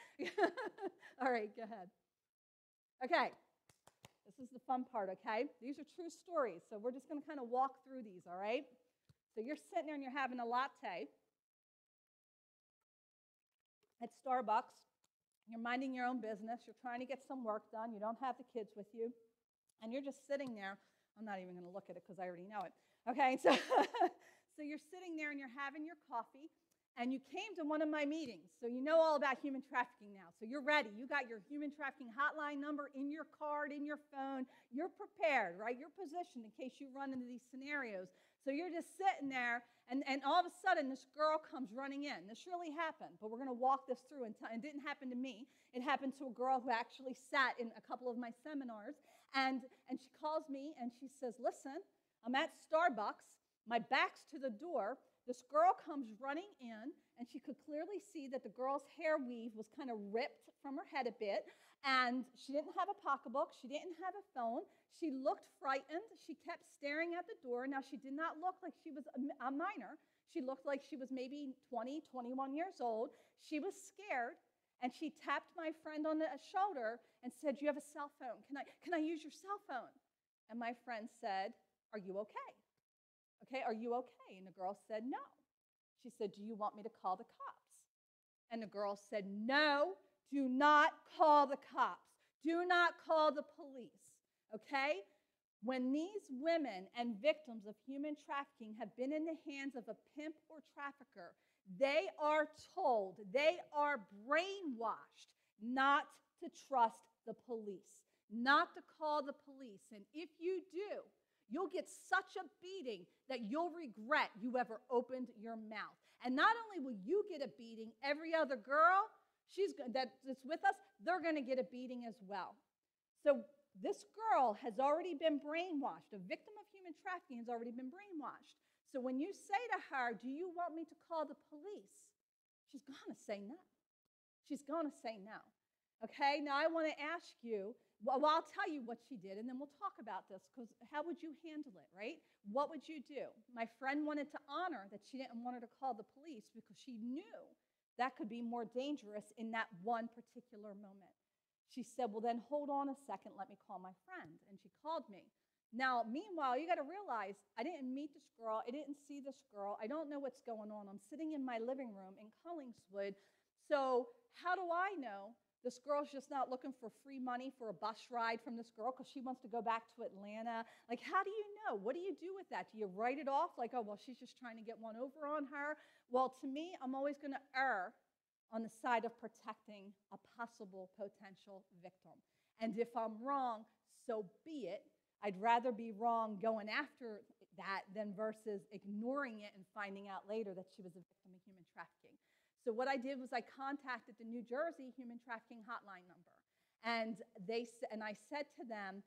All right, go ahead. Okay, this is the fun part, okay? These are true stories, so we're just going to kind of walk through these, all right? So you're sitting there and you're having a latte at Starbucks. You're minding your own business. You're trying to get some work done. You don't have the kids with you. And you're just sitting there. I'm not even going to look at it because I already know it. Okay, so, so you're sitting there and you're having your coffee. And you came to one of my meetings. So you know all about human trafficking now. So you're ready. You got your human trafficking hotline number in your card, in your phone. You're prepared, right? You're positioned in case you run into these scenarios. So you're just sitting there, and all of a sudden, this girl comes running in. This really happened, but we're going to walk this through. And it didn't happen to me. It happened to a girl who actually sat in a couple of my seminars. And she calls me, and she says, listen, I'm at Starbucks. My back's to the door. This girl comes running in, and she could clearly see that the girl's hair weave was kind of ripped from her head a bit, and she didn't have a pocketbook. She didn't have a phone. She looked frightened. She kept staring at the door. Now, she did not look like she was a minor. She looked like she was maybe 20, 21 years old. She was scared, and she tapped my friend on the shoulder and said, you have a cell phone. Can I use your cell phone? And my friend said, are you okay? Okay, are you okay? And the girl said, no. She said, do you want me to call the cops? And the girl said, no, do not call the cops. Do not call the police, okay? When these women and victims of human trafficking have been in the hands of a pimp or trafficker, they are told, they are brainwashed not to trust the police, not to call the police. And if you do, you'll get such a beating that you'll regret you ever opened your mouth. And not only will you get a beating, every other girl that's with us, they're going to get a beating as well. So this girl has already been brainwashed. A victim of human trafficking has already been brainwashed. So when you say to her, do you want me to call the police? She's going to say no. She's going to say no. Okay, now I want to ask you, well, I'll tell you what she did, and then we'll talk about this, because how would you handle it, right? What would you do? My friend wanted to honor that she didn't want her to call the police because she knew that could be more dangerous in that one particular moment. She said, well, then hold on a second, let me call my friend. And she called me. Now, meanwhile, you got to realize I didn't meet this girl. I didn't see this girl. I don't know what's going on. I'm sitting in my living room in Collingswood. So, how do I know this girl's just not looking for free money for a bus ride from this girl because she wants to go back to Atlanta? Like, how do you know? What do you do with that? Do you write it off like, oh, well, she's just trying to get one over on her? Well, to me, I'm always going to err on the side of protecting a possible potential victim. And if I'm wrong, so be it. I'd rather be wrong going after that than versus ignoring it and finding out later that she was a victim of human trafficking. So what I did was I contacted the New Jersey human trafficking hotline number, and I said to them,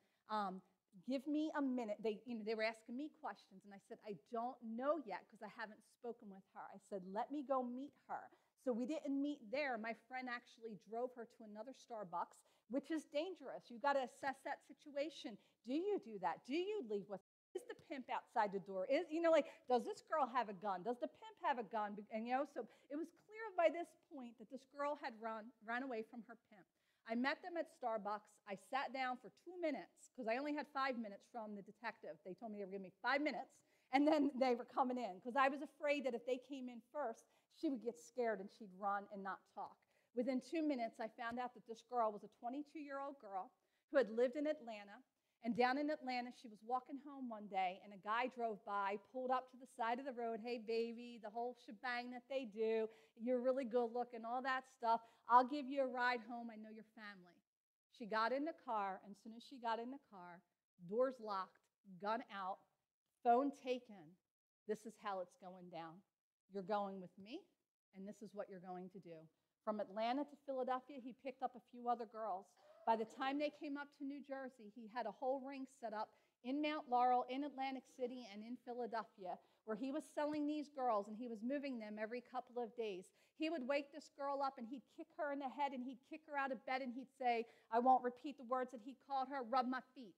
"Give me a minute." They were asking me questions, and I said, "I don't know yet because I haven't spoken with her." I said, "Let me go meet her." So we didn't meet there. My friend actually drove her to another Starbucks, which is dangerous. You got to assess that situation. Do you do that? Do you leave with? Is the pimp outside the door? Does this girl have a gun? Does the pimp have a gun? And so it was clear by this point that this girl had run away from her pimp. I met them at Starbucks. I sat down for 2 minutes because I only had 5 minutes from the detective. They told me they were giving me 5 minutes, and then they were coming in because I was afraid that if they came in first, she would get scared and she'd run and not talk. Within 2 minutes, I found out that this girl was a 22-year-old girl who had lived in Atlanta. And down in Atlanta, she was walking home one day, and a guy drove by, pulled up to the side of the road. "Hey, baby," the whole shebang that they do. "You're really good looking," all that stuff. "I'll give you a ride home. I know your family." She got in the car, and as soon as she got in the car, doors locked, gun out, phone taken. "This is how it's going down. You're going with me, and this is what you're going to do." From Atlanta to Philadelphia, he picked up a few other girls. By the time they came up to New Jersey, he had a whole ring set up in Mount Laurel, in Atlantic City, and in Philadelphia, where he was selling these girls, and he was moving them every couple of days. He would wake this girl up, and he'd kick her in the head, and he'd kick her out of bed, and he'd say, I won't repeat the words that he called her, rub my feet,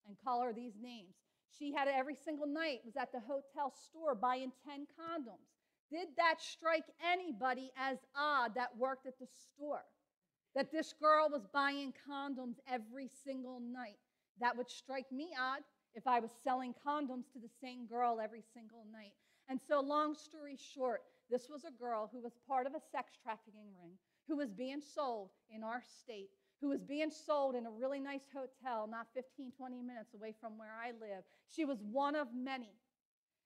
and call her these names. She had it every single night, was at the hotel store buying 10 condoms. Did that strike anybody as odd that worked at the store? That this girl was buying condoms every single night? That would strike me odd if I was selling condoms to the same girl every single night. And so, long story short, this was a girl who was part of a sex trafficking ring, who was being sold in our state, who was being sold in a really nice hotel not 15, 20 minutes away from where I live. She was one of many.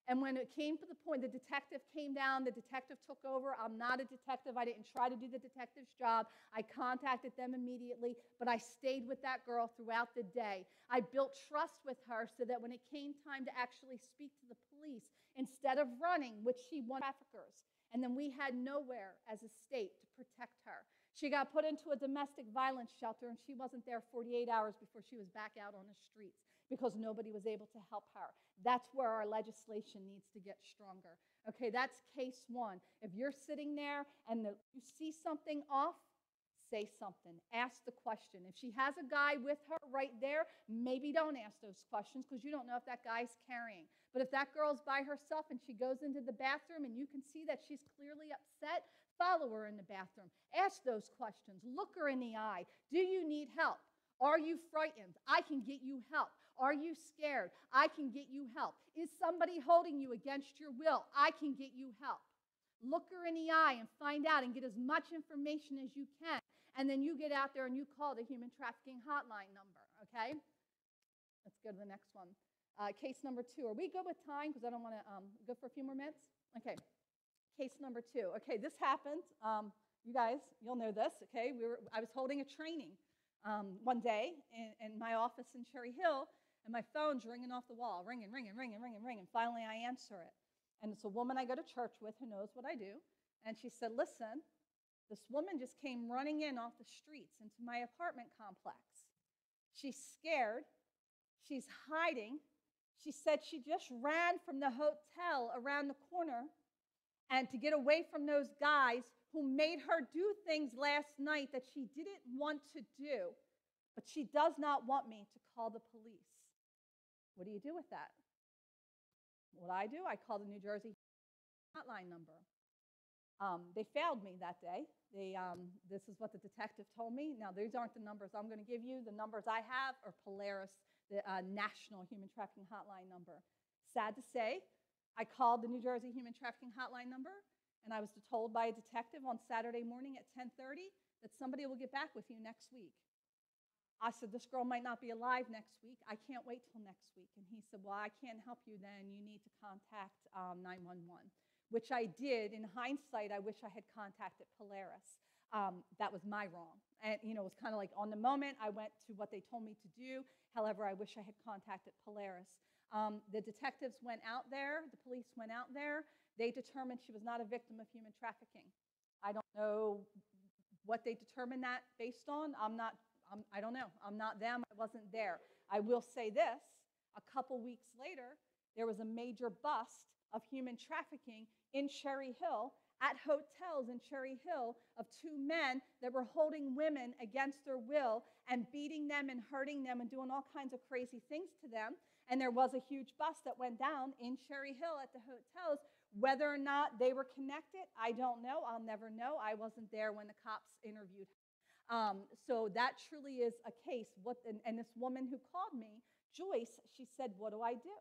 And when it came to the point, the detective came down, the detective took over. I'm not a detective. I didn't try to do the detective's job. I contacted them immediately, but I stayed with that girl throughout the day. I built trust with her so that when it came time to actually speak to the police, instead of running, which she wanted traffickers, and then we had nowhere as a state to protect her. She got put into a domestic violence shelter, and she wasn't there 48 hours before she was back out on the streets because nobody was able to help her. That's where our legislation needs to get stronger. Okay, that's case one. If you're sitting there and you see something off, say something. Ask the question. If she has a guy with her right there, maybe don't ask those questions because you don't know if that guy's carrying. But if that girl's by herself and she goes into the bathroom and you can see that she's clearly upset, follow her in the bathroom. Ask those questions. Look her in the eye. Do you need help? Are you frightened? I can get you help. Are you scared? I can get you help. Is somebody holding you against your will? I can get you help. Look her in the eye and find out and get as much information as you can. And then you get out there and you call the human trafficking hotline number, okay? Let's go to the next one. Case number 2. Are we good with time? Because I don't want to go for a few more minutes. Okay. Case number 2. Okay, this happened. You guys, you'll know this, okay? I was holding a training one day in my office in Cherry Hill, and my phone's ringing off the wall, ringing. Finally, I answer it. And it's a woman I go to church with who knows what I do. And she said, listen, this woman just came running in off the streets into my apartment complex. She's scared. She's hiding. She said she just ran from the hotel around the corner and to get away from those guys who made her do things last night that she didn't want to do, but she does not want me to call the police. What do you do with that? What I do, I call the New Jersey hotline number. They failed me that day. This is what the detective told me. Now, these aren't the numbers I'm going to give you. The numbers I have are Polaris, the National Human Trafficking Hotline number. Sad to say, I called the New Jersey Human Trafficking Hotline number, and I was told by a detective on Saturday morning at 10:30 that somebody will get back with you next week. I said, this girl might not be alive next week. I can't wait till next week. And he said, well, I can't help you then. You need to contact 911, which I did. In hindsight, I wish I had contacted Polaris. That was my wrong. And, it was kind of like on the moment, I went to what they told me to do. However, I wish I had contacted Polaris. The detectives went out there. The police went out there. They determined she was not a victim of human trafficking. I don't know what they determined that based on. I don't know. I'm not them. I wasn't there. I will say this. A couple weeks later, there was a major bust of human trafficking in Cherry Hill, at hotels in Cherry Hill, of two men that were holding women against their will and beating them and hurting them and doing all kinds of crazy things to them. And there was a huge bust that went down in Cherry Hill at the hotels. Whether or not they were connected, I don't know. I'll never know. I wasn't there when the cops interviewed her. So that truly is a case. And this woman who called me, Joyce, she said, what do I do?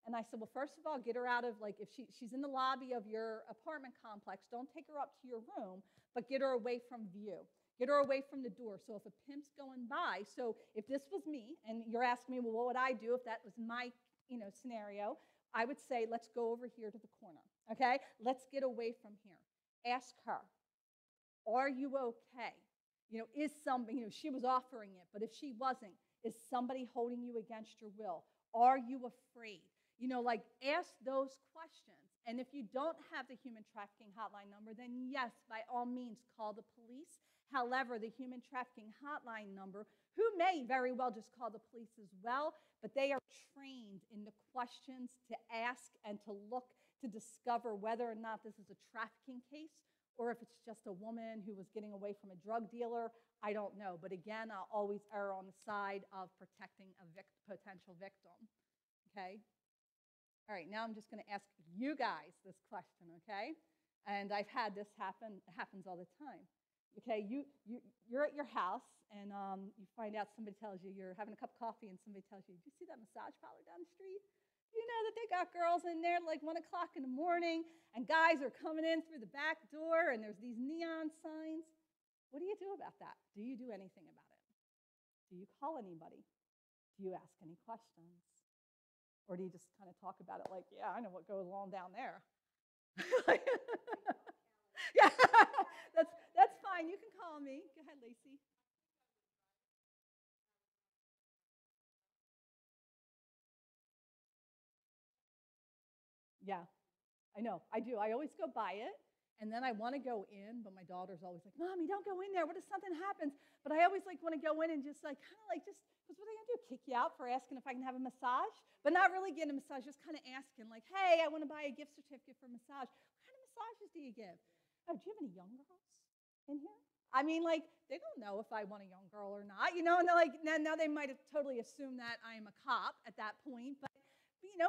And I said, well, first of all, get her out of, if she's in the lobby of your apartment complex, don't take her up to your room, but get her away from view. Get her away from the door. So if a pimp's going by, so if this was me, and you're asking me, well, what would I do if that was my, scenario? I would say, let's go over here to the corner, okay? Let's get away from here. Ask her, are you okay? Is somebody, she was offering it, but if she wasn't, is somebody holding you against your will? Are you afraid? Ask those questions. And if you don't have the human trafficking hotline number, then yes, by all means, call the police. However, the human trafficking hotline number, who may very well just call the police as well, but they are trained in the questions to ask and to look to discover whether or not this is a trafficking case or if it's just a woman who was getting away from a drug dealer. I don't know. But again, I'll always err on the side of protecting a potential victim. Okay? All right, now I'm just going to ask you guys this question, okay? And I've had this happen. It happens all the time. Okay, you're at your house, and you find out somebody tells you you're having a cup of coffee, and somebody tells you, "Did you see that massage parlor down the street? You know that they got girls in there like 1 o'clock in the morning, and guys are coming in through the back door, and there's these neon signs." What do you do about that? Do you do anything about it? Do you call anybody? Do you ask any questions? Or do you just kind of talk about it like, yeah, I know what goes on down there? Yeah, that's fine. You can call me. Go ahead, Lacey. Yeah, I know. I do. I always go by it, and then I want to go in, but my daughter's always like, "Mommy, don't go in there. What if something happens?" But I always want to go in and just kind of just, because what are they going to do? Kick you out for asking if I can have a massage? But not really getting a massage, just kind of asking, like, "Hey, I want to buy a gift certificate for a massage. What kind of massages do you give? Oh, do you have any young girls in here?" I mean, they don't know if I want a young girl or not, and they're like, now they might have totally assumed that I am a cop at that point, but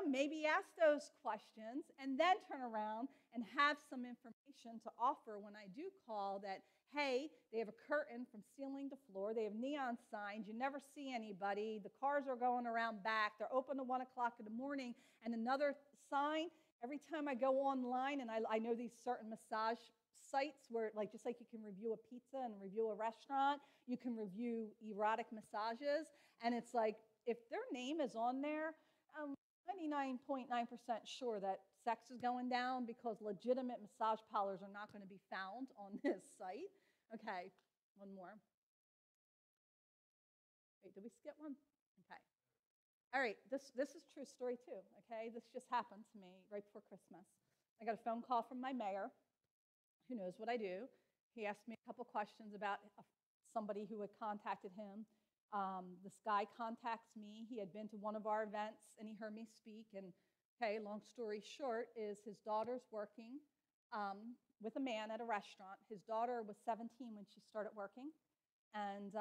maybe ask those questions and then turn around and have some information to offer when I do call that, hey, they have a curtain from ceiling to floor. They have neon signs. You never see anybody. The cars are going around back. They're open to 1 o'clock in the morning. And another sign, every time I go online, and I know these certain massage sites where, just like you can review a pizza and review a restaurant, you can review erotic massages. And it's like, if their name is on there, 99.9% sure that sex is going down because legitimate massage parlors are not going to be found on this site. Okay, one more. Wait, did we skip one? Okay. All right, this is true story too, okay? This just happened to me right before Christmas. I got a phone call from my mayor, who knows what I do. He asked me a couple questions about somebody who had contacted him. This guy contacts me. He had been to one of our events, and he heard me speak. And, okay, long story short is his daughter's working with a man at a restaurant. His daughter was 17 when she started working and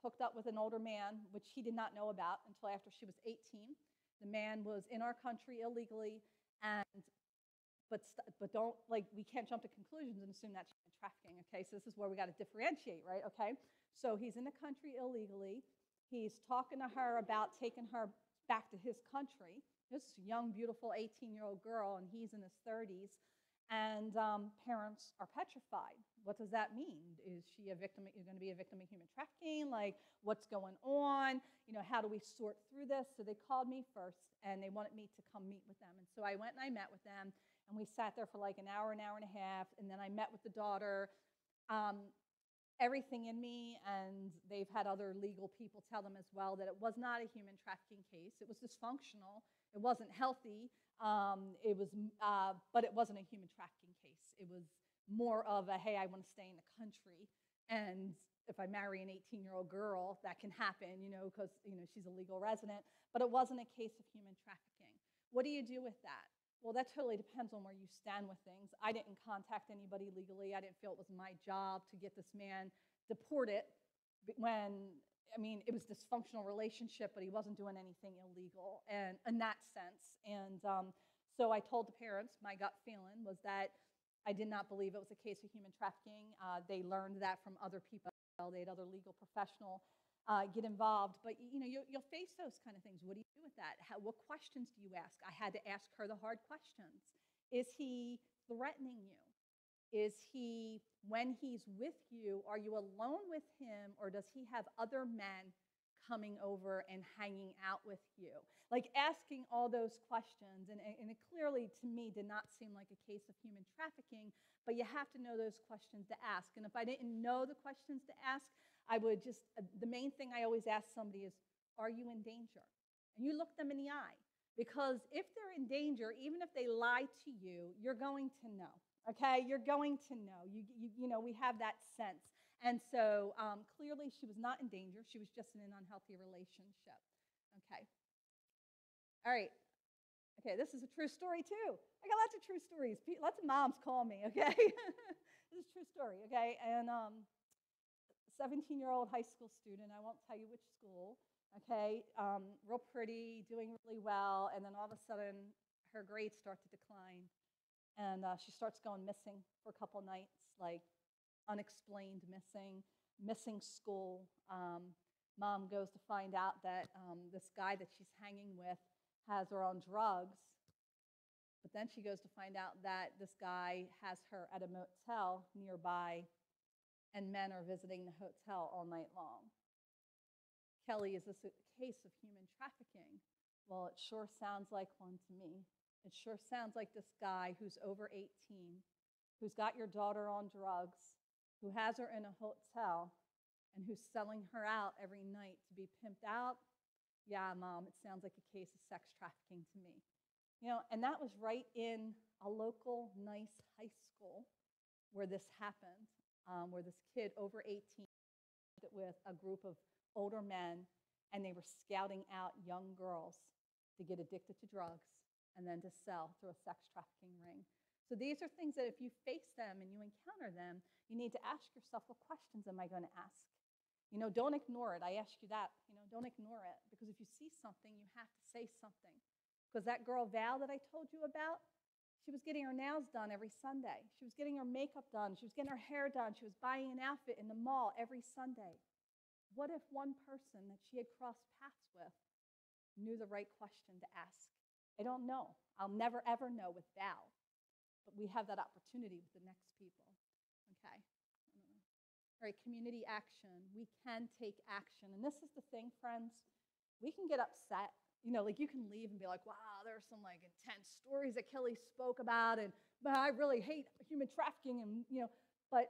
hooked up with an older man, which he did not know about until after she was 18. The man was in our country illegally, and but don't, like, we can't jump to conclusions and assume that's human trafficking, okay? So this is where we got to differentiate, right? Okay? So he's in the country illegally. He's talking to her about taking her back to his country. This young, beautiful 18-year-old girl, and he's in his 30s. And parents are petrified. What does that mean? Is she a victim? You're going to be a victim of human trafficking? Like, what's going on? You know, how do we sort through this? So they called me first, and they wanted me to come meet with them. And so I went and I met with them, and we sat there for like an hour and a half. And then I met with the daughter. Everything in me, and they've had other legal people tell them as well that it was not a human trafficking case. It was dysfunctional. It wasn't healthy. But it wasn't a human trafficking case. It was more of a, hey, I want to stay in the country, and if I marry an 18-year-old girl, that can happen, you know, because she's a legal resident. But it wasn't a case of human trafficking. What do you do with that? Well, that totally depends on where you stand with things. I didn't contact anybody legally. I didn't feel it was my job to get this man deported when, I mean, it was a dysfunctional relationship, but he wasn't doing anything illegal and in that sense. And so I told the parents, my gut feeling was that I did not believe it was a case of human trafficking. They learned that from other people. They had other legal professionals get involved. But you'll face those kind of things. What do you do with that? What questions do you ask? I had to ask her the hard questions. Is he threatening you? Is he, when he's with you, are you alone with him, or does he have other men coming over and hanging out with you? Like, asking all those questions, and it clearly to me did not seem like a case of human trafficking, but you have to know those questions to ask. And if I didn't know the questions to ask, I would just, the main thing I always ask somebody is, are you in danger? And you look them in the eye, because if they're in danger, even if they lie to you, you're going to know. Okay, you're going to know. We have that sense. And so clearly she was not in danger. She was just in an unhealthy relationship. Okay. All right. Okay, this is a true story too. I got lots of true stories. Lots of moms call me, okay? This is a true story, okay? And 17-year-old high school student, I won't tell you which school, okay? Real pretty, doing really well, and then all of a sudden her grades start to decline. And she starts going missing for a couple nights, like unexplained missing school. Mom goes to find out that this guy that she's hanging with has her on drugs. But then she goes to find out that this guy has her at a motel nearby, and men are visiting the hotel all night long. Kelly, is this a case of human trafficking? Well, it sure sounds like one to me. It sure sounds like this guy who's over 18, who's got your daughter on drugs, who has her in a hotel, and who's selling her out every night to be pimped out. Yeah, Mom, it sounds like a case of sex trafficking to me. And that was right in a local, nice high school where this happened, where this kid over 18 with a group of older men, and they were scouting out young girls to get addicted to drugs and then to sell through a sex trafficking ring. So these are things that if you face them and you encounter them, you need to ask yourself, what questions am I going to ask? Don't ignore it. I ask you that. Don't ignore it, because if you see something, you have to say something. Because that girl, Val, that I told you about, she was getting her nails done every Sunday. She was getting her makeup done. She was getting her hair done. She was buying an outfit in the mall every Sunday. What if one person that she had crossed paths with knew the right question to ask? I don't know. I'll never, ever know with Val. But we have that opportunity with the next people. Okay. All right, community action. We can take action. And this is the thing, friends. We can get upset. Like, you can leave and be like, wow, there's some like intense stories that Kelly spoke about, and I really hate human trafficking, and but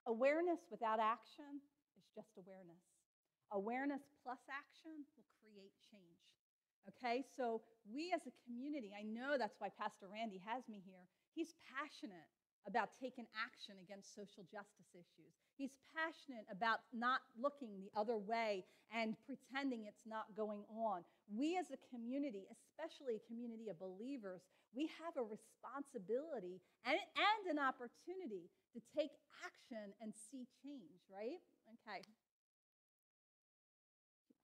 awareness without action is just awareness. Awareness plus action will create change. Okay, so we as a community, I know that's why Pastor Randy has me here. He's passionate about taking action against social justice issues. He's passionate about not looking the other way and pretending it's not going on. We as a community, especially a community of believers, we have a responsibility and an opportunity to take action and see change, right? Okay.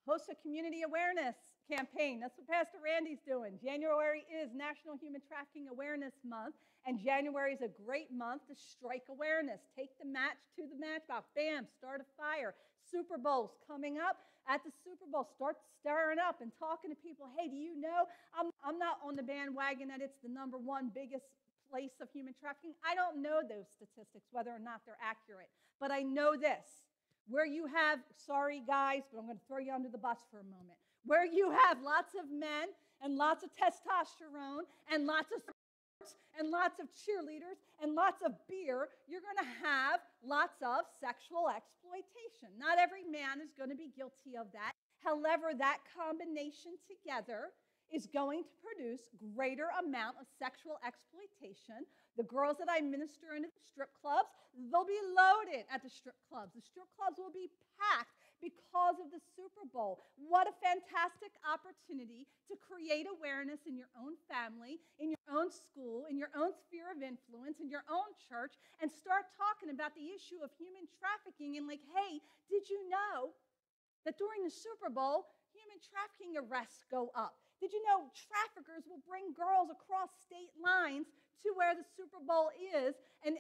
Host a community awareness campaign. That's what Pastor Randy's doing. January is National Human Trafficking Awareness Month, and January is a great month to strike awareness. Take the match to the matchbox. Bam, start a fire. Super Bowl's coming up. At the Super Bowl, start stirring up and talking to people. Hey, do you know, I'm not on the bandwagon that it's the #1 biggest place of human trafficking. I don't know those statistics, whether or not they're accurate. But I know this. Where you have, sorry guys, but I'm going to throw you under the bus for a moment. Where you have lots of men and lots of testosterone and lots of sports and lots of cheerleaders and lots of beer, you're going to have lots of sexual exploitation. Not every man is going to be guilty of that. However, that combination together is going to produce greater amount of sexual exploitation. The girls that I minister into the strip clubs, they'll be loaded at the strip clubs. The strip clubs will be packed because of the Super Bowl. What a fantastic opportunity to create awareness in your own family, in your own school, in your own sphere of influence, in your own church, and start talking about the issue of human trafficking and like, hey, did you know that during the Super Bowl, human trafficking arrests go up? Did you know traffickers will bring girls across state lines to where the Super Bowl is and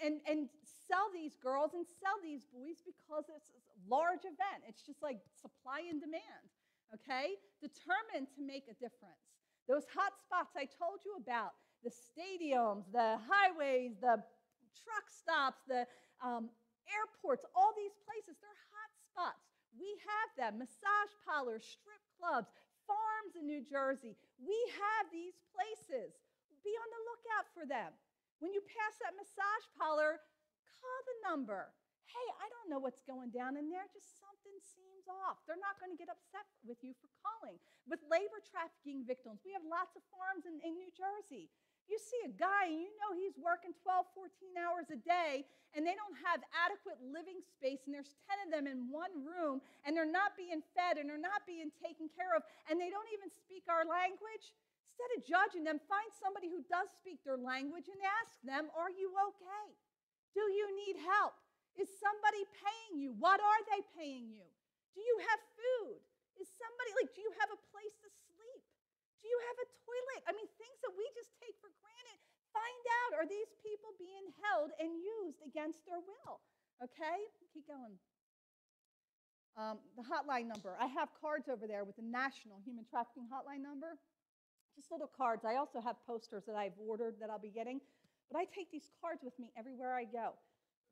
sell these girls and sell these boys because it's a large event. It's just like supply and demand, okay? Determined to make a difference. Those hot spots I told you about, the stadiums, the highways, the truck stops, the airports, all these places, they're hot spots. We have them, massage parlors, strip clubs, farms in New Jersey. We have these places. Be on the lookout for them. When you pass that massage parlor, call the number. Hey, I don't know what's going down in there. Just something seems off. They're not going to get upset with you for calling. With labor trafficking victims, we have lots of farms in New Jersey. You see a guy, and you know he's working 12, 14 hours a day, and they don't have adequate living space, and there's 10 of them in one room, and they're not being fed, and they're not being taken care of, and they don't even speak our language. Instead of judging them, find somebody who does speak their language and ask them, are you okay? Do you need help? Is somebody paying you? What are they paying you? Do you have food? Is somebody, do you have a place to sleep? Do you have a toilet? I mean, things that we just take for granted. Find out, are these people being held and used against their will? Okay? Keep going. The hotline number. I have cards over there with the National Human Trafficking Hotline number. Just little cards. I also have posters that I've ordered that I'll be getting. But I take these cards with me everywhere I go.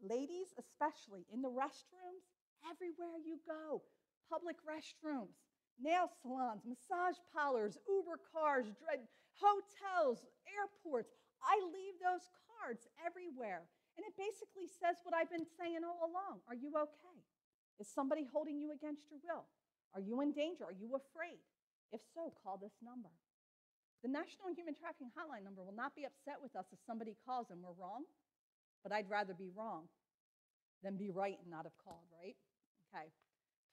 Ladies, especially, in the restrooms, everywhere you go. Public restrooms. Nail salons, massage parlors, Uber cars, hotels, airports. I leave those cards everywhere. And it basically says what I've been saying all along. Are you okay? Is somebody holding you against your will? Are you in danger? Are you afraid? If so, call this number. The National Human Trafficking Hotline number will not be upset with us if somebody calls and we're wrong, but I'd rather be wrong than be right and not have called, right? Okay.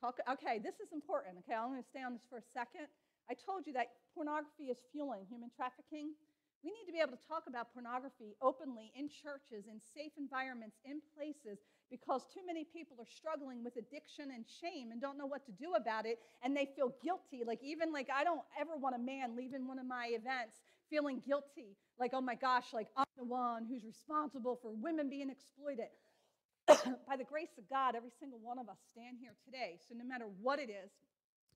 Okay, this is important. Okay, I'm going to stay on this for a second. I told you that pornography is fueling human trafficking. We need to be able to talk about pornography openly in churches, in safe environments, in places, because too many people are struggling with addiction and shame and don't know what to do about it, and they feel guilty. I don't ever want a man leaving one of my events feeling guilty, like, oh my gosh, like I'm the one who's responsible for women being exploited. By the grace of God, every single one of us stand here today. So no matter what it is,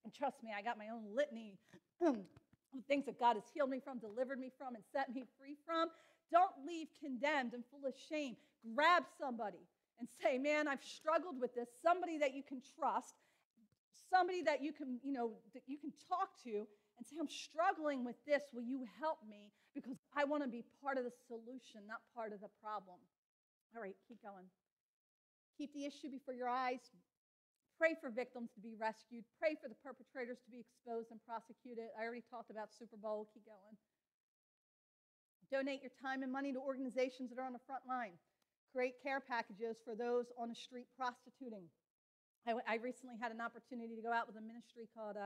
and trust me, I got my own litany of things that God has healed me from, delivered me from, and set me free from. Don't leave condemned and full of shame. Grab somebody and say, man, I've struggled with this. Somebody that you can trust, somebody that you can talk to and say, I'm struggling with this. Will you help me? Because I want to be part of the solution, not part of the problem. All right, keep going. Keep the issue before your eyes. Pray for victims to be rescued. Pray for the perpetrators to be exposed and prosecuted. I already talked about Super Bowl. Keep going. Donate your time and money to organizations that are on the front line. Create care packages for those on the street prostituting. I recently had an opportunity to go out with a ministry called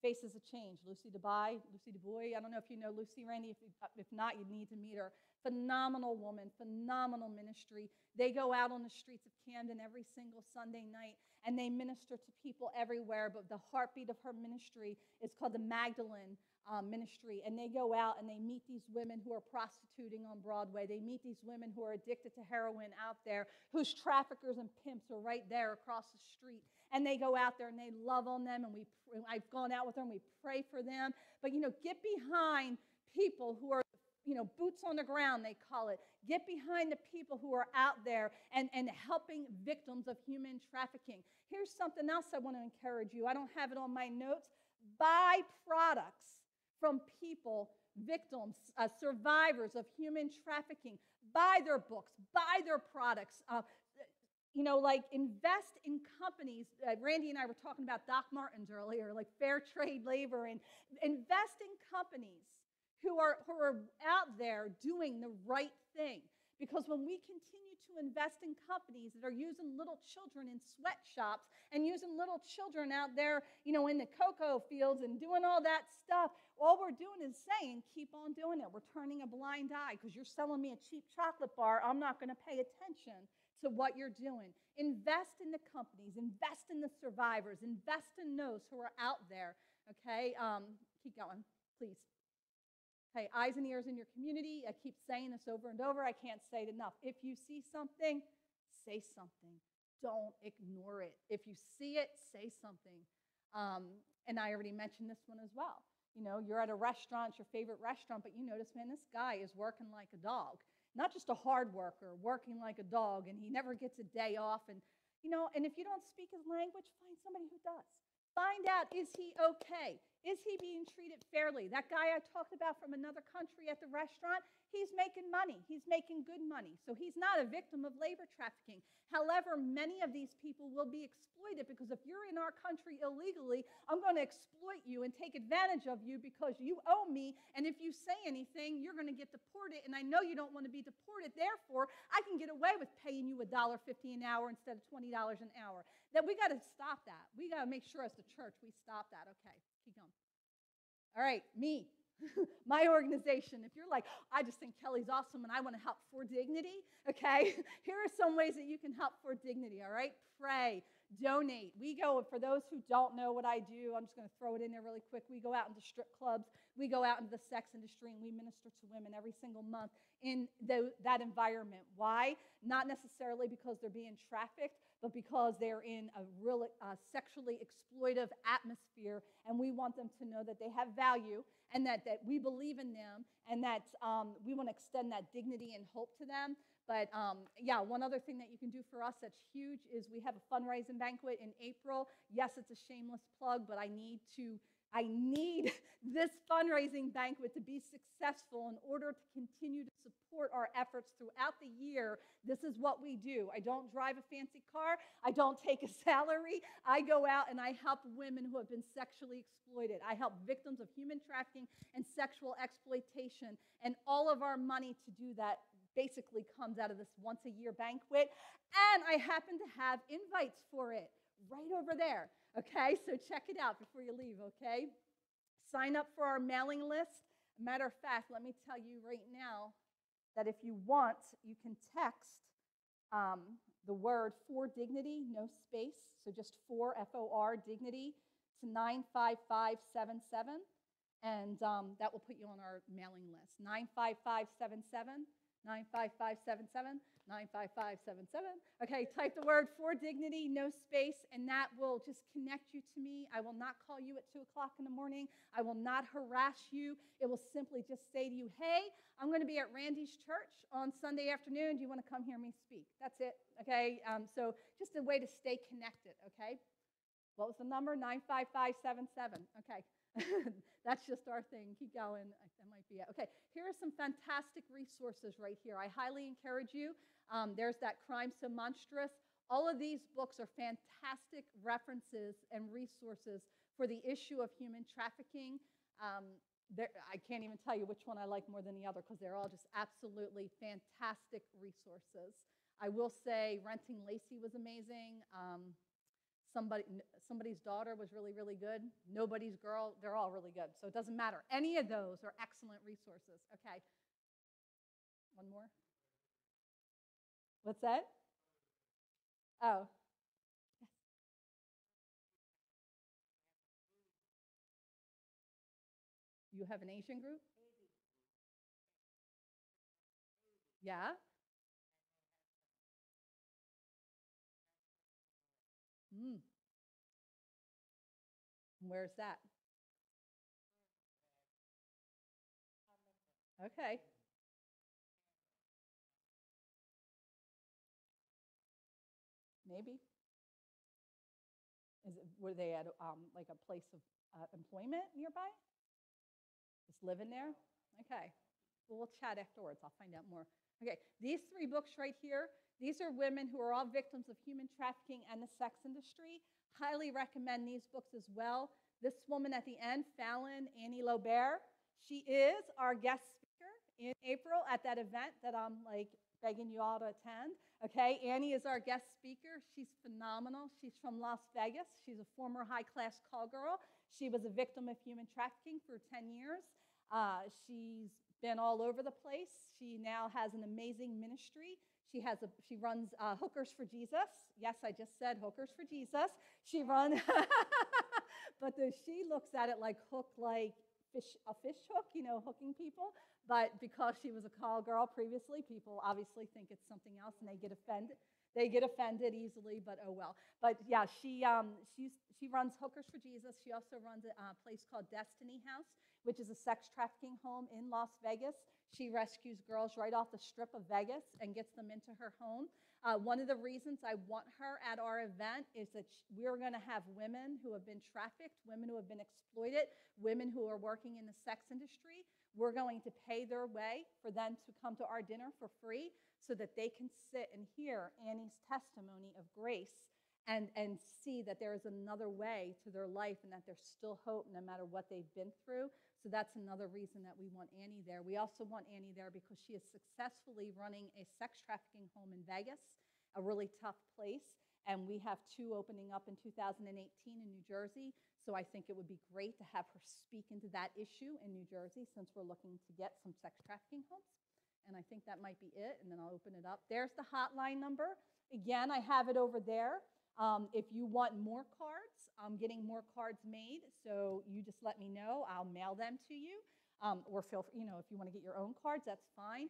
Faces of Change. Lucy DuBois. I don't know if you know Lucy, Randy. If not, you need to meet her. Phenomenal woman, phenomenal ministry. They go out on the streets of Camden every single Sunday night and they minister to people everywhere. But the heartbeat of her ministry is called the Magdalene ministry. And they go out and they meet these women who are prostituting on Broadway. They meet these women who are addicted to heroin out there, whose traffickers and pimps are right there across the street. And they go out there and they love on them. And I've gone out with them. We pray for them. But, get behind people who are, boots on the ground, they call it. Get behind the people who are out there and helping victims of human trafficking. Here's something else I want to encourage you. I don't have it on my notes. Buy products from people, victims, survivors of human trafficking. Buy their books, buy their products. Like invest in companies. Randy and I were talking about Doc Martens earlier, like fair trade labor, and invest in companies who are out there doing the right thing. Because when we continue to invest in companies that are using little children in sweatshops and using little children out there, in the cocoa fields and doing all that stuff, all we're doing is saying, keep on doing it. We're turning a blind eye because you're selling me a cheap chocolate bar. I'm not going to pay attention to what you're doing. Invest in the companies. Invest in the survivors. Invest in those who are out there. Okay? Keep going, please. Okay, eyes and ears in your community. I keep saying this over and over. I can't say it enough. If you see something, say something. Don't ignore it. If you see it, say something. And I already mentioned this one as well. You're at a restaurant, it's your favorite restaurant, but you notice, man, this guy is working like a dog. Not just a hard worker, working like a dog, and he never gets a day off. And if you don't speak his language, find somebody who does. Find out, is he okay? Is he being treated fairly? That guy I talked about from another country at the restaurant, he's making money. He's making good money. So he's not a victim of labor trafficking. However, many of these people will be exploited because if you're in our country illegally, I'm going to exploit you and take advantage of you because you owe me. And if you say anything, you're going to get deported. And I know you don't want to be deported. Therefore, I can get away with paying you $1.50 an hour instead of $20 an hour. That we got to stop that. We got to make sure as the church we stop that. Okay, keep going. All right, me, my organization. If you're like, I just think Kelly's awesome and I want to help for dignity, okay, here are some ways that you can help for dignity, all right? Pray, donate. We go, for those who don't know what I do, I'm just going to throw it in there really quick. We go out into strip clubs. We go out into the sex industry and we minister to women every single month in that environment. Why? Not necessarily because they're being trafficked, but because they're in a really sexually exploitive atmosphere, and we want them to know that they have value and that we believe in them and that we want to extend that dignity and hope to them. But one other thing that you can do for us that's huge is we have a fundraising banquet in April. Yes, it's a shameless plug, but I need this fundraising banquet to be successful in order to continue to support our efforts throughout the year. This is what we do. I don't drive a fancy car. I don't take a salary. I go out and I help women who have been sexually exploited. I help victims of human trafficking and sexual exploitation. And all of our money to do that basically comes out of this once-a-year banquet. And I happen to have invites for it right over there. Okay, so check it out before you leave, okay? Sign up for our mailing list. Matter of fact, let me tell you right now that if you want, you can text the word for dignity, no space, so just for, F-O-R, dignity, to 95577, and that will put you on our mailing list. 95577, 95577, 95577. Okay, type the word for dignity, no space, and that will just connect you to me. I will not call you at 2 o'clock in the morning. I will not harass you. It will simply just say to you, hey, I'm going to be at Randy's church on Sunday afternoon. Do you want to come hear me speak? That's it, okay? So just a way to stay connected, okay? What was the number? 95577. Okay. That's just our thing. Keep going. That might be it. Okay. Here are some fantastic resources right here. I highly encourage you. There's that Crime So Monstrous. All of these books are fantastic references and resources for the issue of human trafficking. I can't even tell you which one I like more than the other because they're all just absolutely fantastic resources. I will say Renting Lacey was amazing. Somebody's daughter was really, really good. Nobody's girl, they're all really good. So it doesn't matter. Any of those are excellent resources. Okay. One more. What's that? Oh, you have an Asian group? Yeah. Mm. Where's that? Okay. Maybe. Were they at like a place of employment nearby? Just living there? Okay. Well, we'll chat afterwards. I'll find out more. Okay. These three books right here, these are women who are all victims of human trafficking and the sex industry. Highly recommend these books as well. This woman at the end, Fallon Annie Lobert, she is our guest speaker in April at that event that I'm like begging you all to attend. Okay, Annie is our guest speaker. She's phenomenal. She's from Las Vegas. She's a former high-class call girl. She was a victim of human trafficking for 10 years. She's been all over the place. She now has an amazing ministry. She runs Hookers for Jesus. Yes, I just said Hookers for Jesus. She runs, but she looks at it like a fish hook, hooking people. But because she was a call girl previously, people obviously think it's something else, and they get offended. They get offended easily, but oh well. But yeah, she runs Hookers for Jesus. She also runs a place called Destiny House, which is a sex trafficking home in Las Vegas. She rescues girls right off the strip of Vegas and gets them into her home. One of the reasons I want her at our event is that we're going to have women who have been trafficked, women who have been exploited, women who are working in the sex industry. We're going to pay their way for them to come to our dinner for free so that they can sit and hear Annie's testimony of grace and see that there is another way to their life and that there's still hope no matter what they've been through. So that's another reason that we want Annie there. We also want Annie there because she is successfully running a sex trafficking home in Vegas, a really tough place. And we have 2 opening up in 2018 in New Jersey. So I think it would be great to have her speak into that issue in New Jersey since we're looking to get some sex trafficking homes. And I think that might be it. And then I'll open it up. There's the hotline number. Again, I have it over there. If you want more cards, I'm getting more cards made. So you just let me know. I'll mail them to you. Or if you want to get your own cards, that's fine.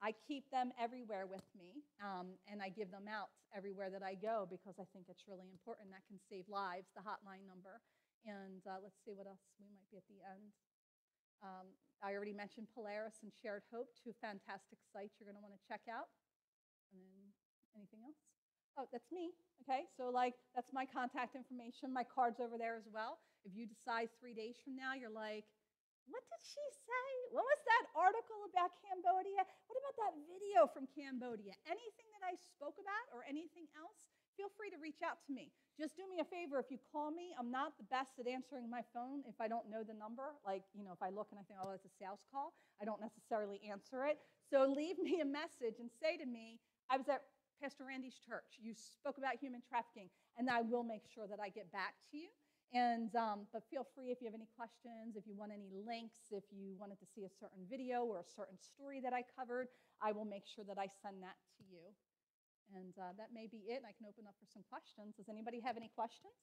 I keep them everywhere with me, and I give them out everywhere that I go because I think it's really important. That can save lives, the hotline number. And let's see what else we might be at the end. I already mentioned Polaris and Shared Hope, 2 fantastic sites you're going to want to check out. And then anything else? Oh, that's me. Okay, so that's my contact information. My card's over there as well. If you decide 3 days from now, you're like, what did she say? What was that article about Cambodia? What about that video from Cambodia? Anything that I spoke about or anything else, feel free to reach out to me. Just do me a favor. If you call me, I'm not the best at answering my phone if I don't know the number. If I look and I think, oh, it's a sales call, I don't necessarily answer it. So leave me a message and say to me, I was at Pastor Randy's church. You spoke about human trafficking, and I will make sure that I get back to you. But feel free if you have any questions, if you want any links, if you wanted to see a certain video or a certain story that I covered, I will make sure that I send that to you. And that may be it. I can open up for some questions. Does anybody have any questions?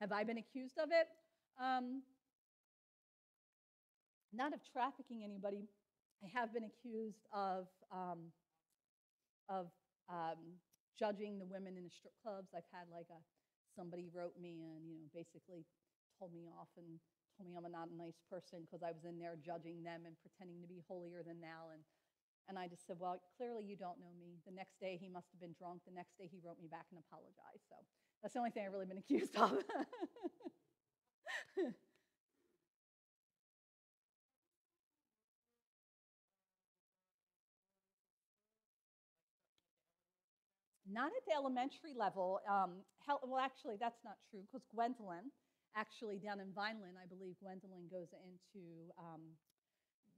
Have I been accused of it? Not of trafficking anybody. I have been accused of judging the women in the strip clubs. I've had somebody wrote me and basically told me off and told me I'm not a nice person because I was in there judging them and pretending to be holier than thou. And I just said, well, clearly you don't know me. The next day he must have been drunk. The next day he wrote me back and apologized. So that's the only thing I've really been accused of. Not at the elementary level. Well, actually, that's not true because Gwendolyn, actually down in Vineland, I believe Gwendolyn goes into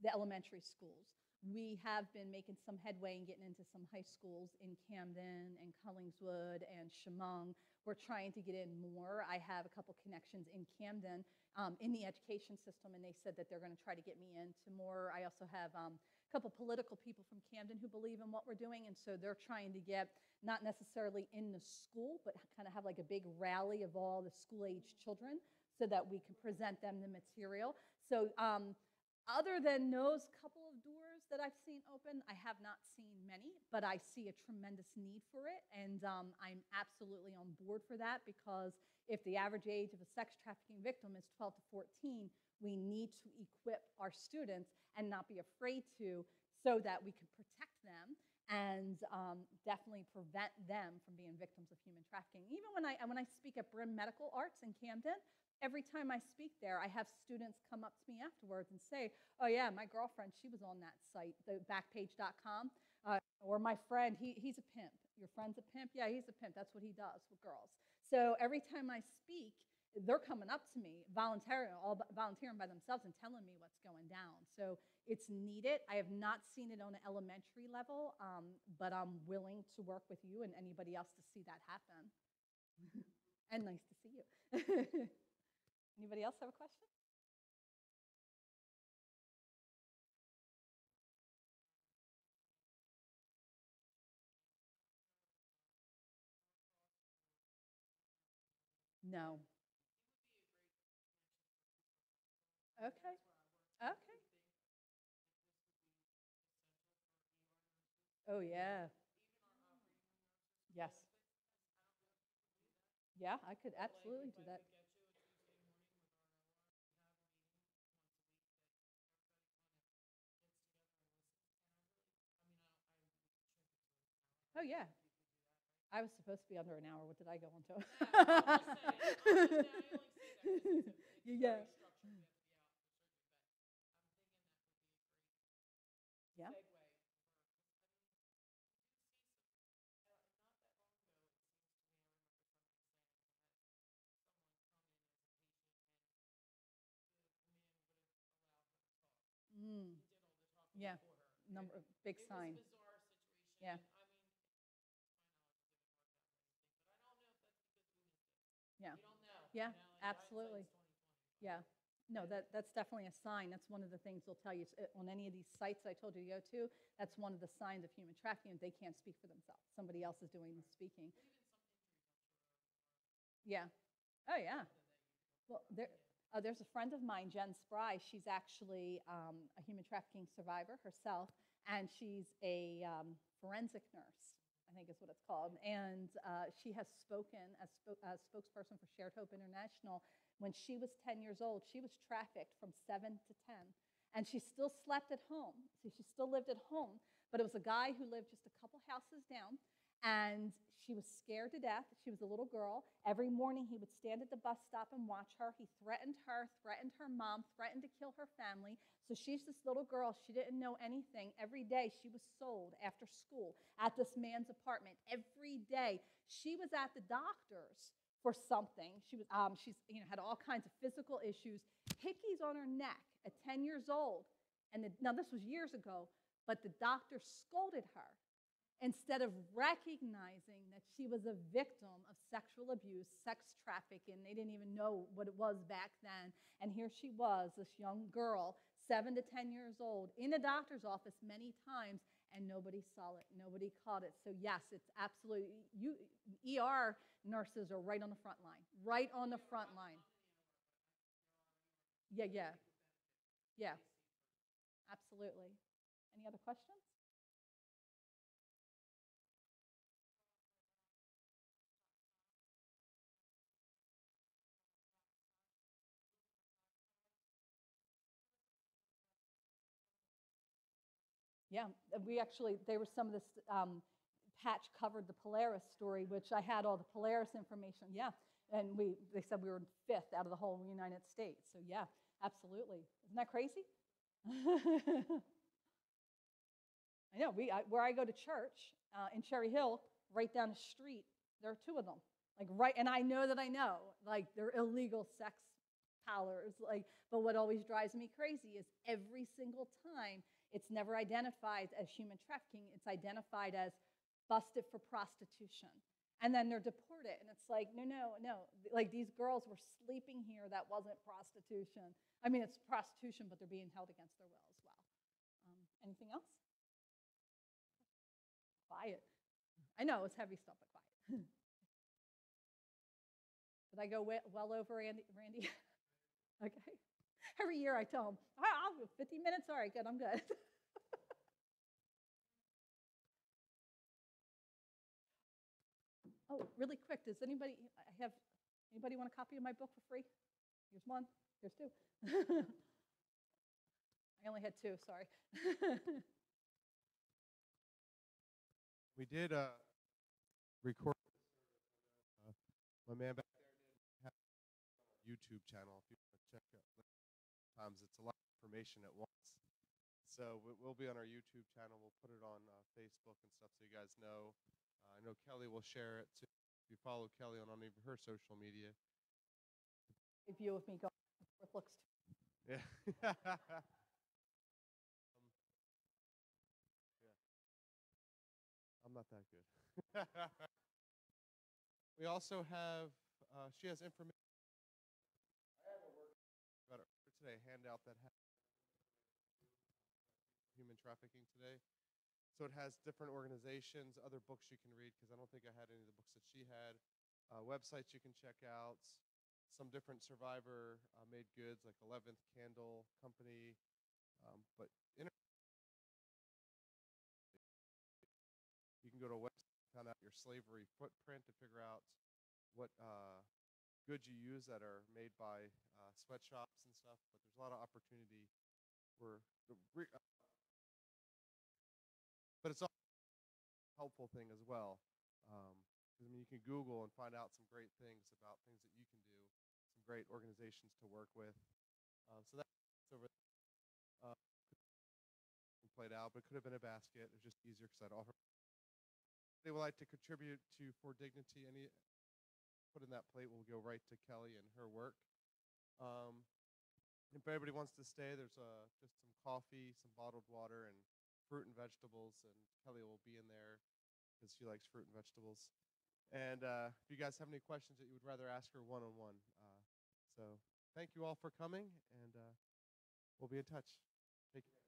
the elementary schools. we have been making some headway and getting into some high schools in Camden and Collingswood and Chemung. We're trying to get in more. I have a couple connections in Camden in the education system, and they said that they're going to try to get me into more. I also have a couple political people from Camden who believe in what we're doing, and so they're trying to get not necessarily in the school, but kind of have like a big rally of all the school-age children so that we can present them the material. So other than those couple of doors that I've seen open, I have not seen many, but I see a tremendous need for it, and I'm absolutely on board for that, because if the average age of a sex trafficking victim is 12 to 14, we need to equip our students and not be afraid to, so that we can protect them and definitely prevent them from being victims of human trafficking. Even when I speak at Brim Medical Arts in Camden, every time I speak there, I have students come up to me afterwards and say, oh yeah, my girlfriend, she was on that site, the backpage.com, or my friend, he's a pimp. Your friend's a pimp? Yeah, he's a pimp. That's what he does with girls. So every time I speak, they're coming up to me volunteering by themselves and telling me what's going down. So it's needed. I have not seen it on an elementary level, but I'm willing to work with you and anybody else to see that happen. And nice to see you. Anybody else have a question? No. Okay. Okay. Oh, yeah. Yes. Yeah, I could absolutely do that. Oh, yeah. I was supposed to be under an hour. What did I go into? Yeah. Yeah. Mm. Yeah. Number big sign. Yeah. Yeah. Yeah, absolutely. Yeah. No, that's definitely a sign. That's one of the things they'll tell you on any of these sites I told you to go to. That's one of the signs of human trafficking. They can't speak for themselves. Somebody else is doing the speaking. Yeah. Oh, yeah. Well, there's a friend of mine, Jen Spry. She's actually a human trafficking survivor herself, and she's a forensic nurse, I think is what it's called. And she has spoken as spokesperson for Shared Hope International. When she was 10 years old, she was trafficked from 7 to 10. And she still slept at home. So she still lived at home. But it was a guy who lived just a couple houses down. And she was scared to death. She was a little girl. Every morning he would stand at the bus stop and watch her. He threatened her mom, threatened to kill her family. So she's this little girl. She didn't know anything. Every day she was sold after school at this man's apartment. Every day she was at the doctor's for something. She's had all kinds of physical issues. Hickeys on her neck at 10 years old. And now this was years ago, but the doctor scolded her instead of recognizing that she was a victim of sexual abuse, sex trafficking. They didn't even know what it was back then. And here she was, this young girl, 7 to 10 years old, in a doctor's office many times, and nobody saw it. Nobody caught it. So yes, it's absolutely, ER nurses are right on the front line, right on the front line. Yeah, yeah, yeah, absolutely. Any other questions? Yeah, we actually, there was some of this, Patch covered the Polaris story, which I had all the Polaris information. Yeah, and they said we were fifth out of the whole United States. So yeah, absolutely. Isn't that crazy? I know. Where I go to church in Cherry Hill, right down the street, there are two of them. Like right, and I know that I know, like they're illegal sex parlors. Like, but what always drives me crazy is every single time It's never identified as human trafficking. It's identified as busted for prostitution. And then they're deported. And it's like, no, no, no. Like these girls were sleeping here. That wasn't prostitution. I mean, it's prostitution, but they're being held against their will as well. Anything else? Quiet. I know it's heavy stuff, but quiet. Did I go well over, Randy? Okay. Every year I tell them, I'll go 50 minutes. All right, good, I'm good. Oh, really quick, does anybody want a copy of my book for free? Here's one, here's two. I only had two, sorry. We did record. My man back there did have a YouTube channel. If you want to check out, times it's a lot of information at once. So we'll be on our YouTube channel. We'll put it on Facebook and stuff so you guys know. I know Kelly will share it too. If you follow Kelly on any of her social media. A view of me going back and forth looks Yeah. Yeah. I'm not that good. We also have, she has information about it today, a handout that has human trafficking today. So it has different organizations, other books you can read, because I don't think I had any of the books that she had, websites you can check out, some different survivor made goods like 11th Candle Company, but you can go to a website and find out your slavery footprint to figure out what goods you use that are made by sweatshops and stuff. But there's a lot of opportunity for but it's also a helpful thing as well. I mean, you can Google and find out some great things about things that you can do, some great organizations to work with. So that's over played out, but it could have been a basket. It was just easier because I'd offer. They would like to contribute to For Dignity. Any put in that plate will go right to Kelly and her work. If anybody wants to stay, there's just some coffee, some bottled water, and fruit and vegetables. And Kelly will be in there because she likes fruit and vegetables. And if you guys have any questions that you would rather ask her one-on-one. So thank you all for coming, and we'll be in touch. Thank you.